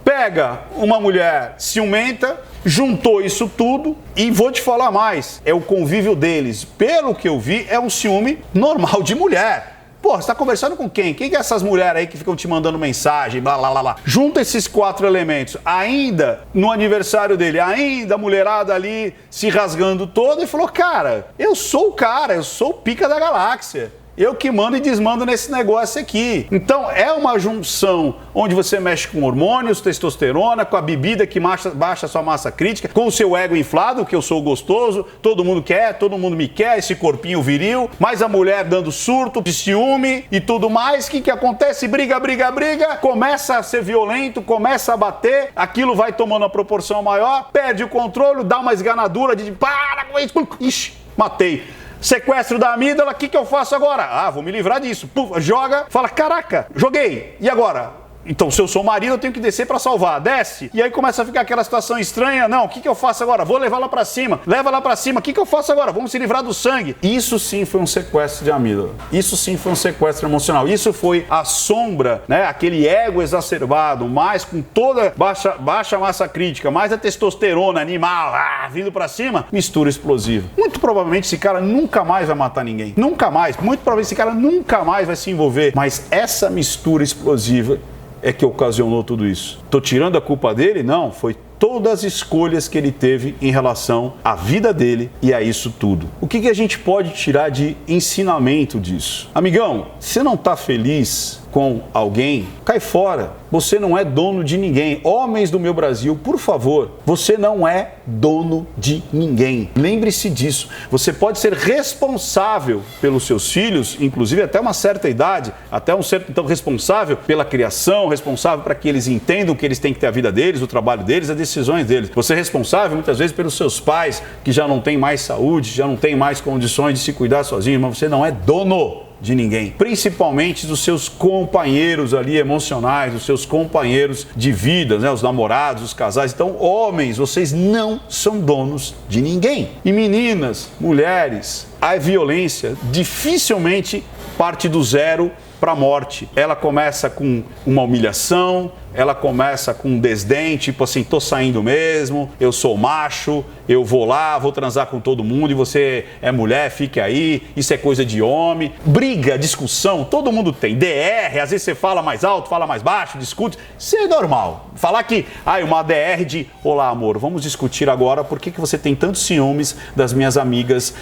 Pega uma mulher ciumenta, juntou isso tudo e vou te falar mais, é o convívio deles, pelo que eu vi, é um ciúme normal de mulher. Pô, você tá conversando com quem? Quem que é essas mulheres aí que ficam te mandando mensagem, blá, blá, blá, blá. Junta esses 4 elementos. Ainda, no aniversário dele, ainda a mulherada ali se rasgando toda e falou, cara, eu sou o cara, eu sou o pica da galáxia. Eu que mando e desmando nesse negócio aqui. Então, é uma junção onde você mexe com hormônios, testosterona, com a bebida que baixa a sua massa crítica, com o seu ego inflado, que eu sou gostoso, todo mundo quer, todo mundo me quer, esse corpinho viril, mais a mulher dando surto de ciúme e tudo mais. O que acontece? Briga, briga, briga, começa a ser violento, começa a bater, aquilo vai tomando uma proporção maior, perde o controle, dá uma esganadura de para com isso, ixi, matei. Sequestro da amígdala, o que eu faço agora? Ah, vou me livrar disso. Puf, joga, fala, caraca, joguei. E agora? Então, se eu sou marido, eu tenho que descer pra salvar. Desce. E aí começa a ficar aquela situação estranha. Não, o que eu faço agora? Vou levar lá pra cima. Leva lá pra cima. O que eu faço agora? Vamos se livrar do sangue. Isso sim foi um sequestro de amígdala. Isso sim foi um sequestro emocional. Isso foi a sombra, né? Aquele ego exacerbado, mais com toda baixa massa crítica, mais a testosterona animal, vindo pra cima, mistura explosiva. Muito provavelmente esse cara nunca mais vai matar ninguém. Nunca mais. Muito provavelmente esse cara nunca mais vai se envolver. Mas essa mistura explosiva é que ocasionou tudo isso. Tô tirando a culpa dele? Não, foi todas as escolhas que ele teve em relação à vida dele e a isso tudo. O que a gente pode tirar de ensinamento disso? Amigão, você não tá feliz com alguém? Cai fora. Você não é dono de ninguém. Homens do meu Brasil, por favor, você não é dono de ninguém. Lembre-se disso. Você pode ser responsável pelos seus filhos, inclusive até uma certa idade, até um certo, então, responsável pela criação, responsável para que eles entendam que eles têm que ter a vida deles, o trabalho deles, as decisões deles. Você é responsável muitas vezes pelos seus pais, que já não têm mais saúde, já não têm mais condições de se cuidar sozinhos, mas você não é dono de ninguém, principalmente dos seus companheiros ali emocionais, dos seus companheiros de vida, né? Os namorados, os casais. Então, homens, vocês não são donos de ninguém. E meninas, mulheres, a violência dificilmente parte do zero para a morte. Ela começa com uma humilhação, ela começa com um desdém, tipo assim, tô saindo mesmo, eu sou macho, eu vou lá, vou transar com todo mundo e você é mulher, fique aí, isso é coisa de homem. Briga, discussão, todo mundo tem. DR, às vezes você fala mais alto, fala mais baixo, discute, isso é normal. Falar que, uma DR de, olá amor, vamos discutir agora por que você tem tantos ciúmes das minhas amigas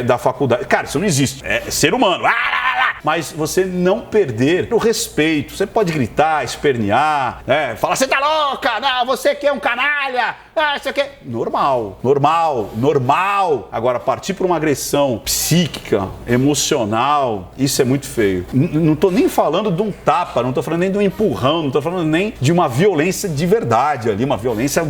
da faculdade. Cara, isso não existe, é ser humano. Mas você não perder o respeito. Você pode gritar, espernear, né? Falar, você tá louca? Não, você que é um canalha. Isso aqui é normal. Agora, partir para uma agressão psíquica, emocional, isso é muito feio. Não tô nem falando de um tapa, não tô falando nem de um empurrão, não tô falando nem de uma violência de verdade ali, uma violência...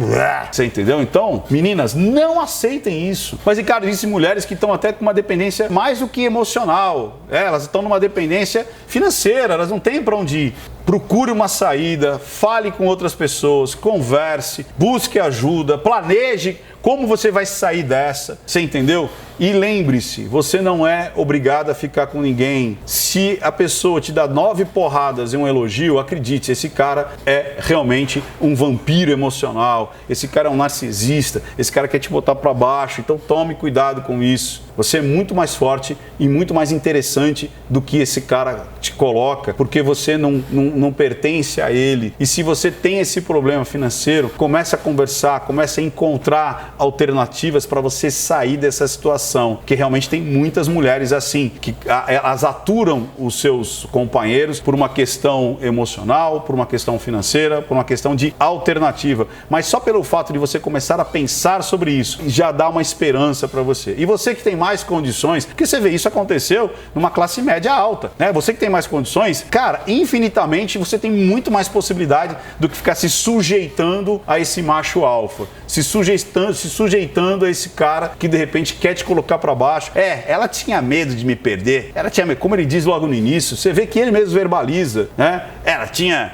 Você entendeu? Então, meninas, não aceitem isso. Mas, cara, existem mulheres que estão até com uma dependência mais do que emocional. Elas estão numa dependência financeira, elas não têm para onde ir. Procure uma saída, fale com outras pessoas, converse, busque ajuda, planeje como você vai sair dessa, você entendeu? E lembre-se, você não é obrigado a ficar com ninguém. Se a pessoa te dá 9 porradas em um elogio, acredite, esse cara é realmente um vampiro emocional, esse cara é um narcisista, esse cara quer te botar para baixo, então tome cuidado com isso. Você é muito mais forte e muito mais interessante do que esse cara te coloca, porque você não pertence a ele. E se você tem esse problema financeiro, comece a conversar, comece a encontrar alternativas para você sair dessa situação, que realmente tem muitas mulheres assim, que elas aturam os seus companheiros por uma questão emocional, por uma questão financeira, por uma questão de alternativa. Mas só pelo fato de você começar a pensar sobre isso, já dá uma esperança para você. E você que tem mais condições, porque você vê, isso aconteceu numa classe média alta, né? Você que tem mais condições, cara, infinitamente você tem muito mais possibilidade do que ficar se sujeitando a esse macho alfa, se sujeitando a esse cara que de repente quer te colocar para baixo. Ela tinha medo de me perder, ela tinha medo, como ele diz logo no início, você vê que ele mesmo verbaliza, né? Ela tinha,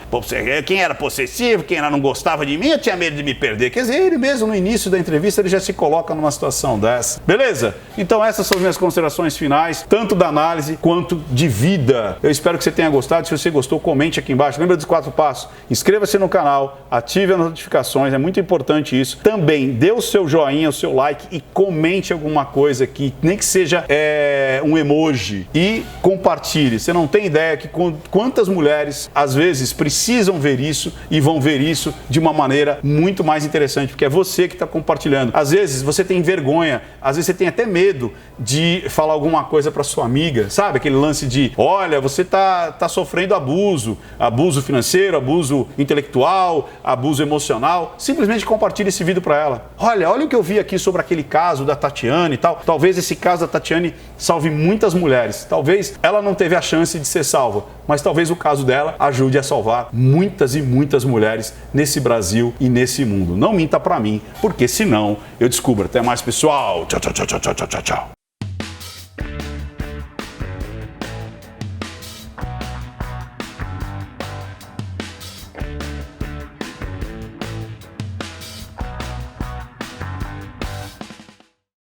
quem era possessivo, quem ela não gostava de mim, eu tinha medo de me perder. Quer dizer, ele mesmo no início da entrevista, ele já se coloca numa situação dessa. Beleza? Então essas são as minhas considerações finais, tanto da análise quanto de vida. Eu espero que você tenha gostado. Se você gostou, comente aqui embaixo. Lembra dos 4 passos? Inscreva-se no canal, ative as notificações, é muito importante isso. Também dê o seu joinha, o seu like e comente alguma coisa coisa aqui, nem que seja um emoji, e compartilhe. Você não tem ideia que quantas mulheres às vezes precisam ver isso e vão ver isso de uma maneira muito mais interessante, porque é você que está compartilhando. Às vezes você tem vergonha, às vezes você tem até medo de falar alguma coisa para sua amiga, sabe? Aquele lance de, olha, você tá sofrendo abuso financeiro, abuso intelectual, abuso emocional. Simplesmente compartilhe esse vídeo para ela. Olha o que eu vi aqui sobre aquele caso da Tatiane e tal. Talvez esse caso da Tatiane salve muitas mulheres. Talvez ela não teve a chance de ser salva, mas talvez o caso dela ajude a salvar muitas e muitas mulheres nesse Brasil e nesse mundo. Não minta para mim, porque senão eu descubro. Até mais, pessoal. Tchau, tchau, tchau, tchau, tchau, tchau.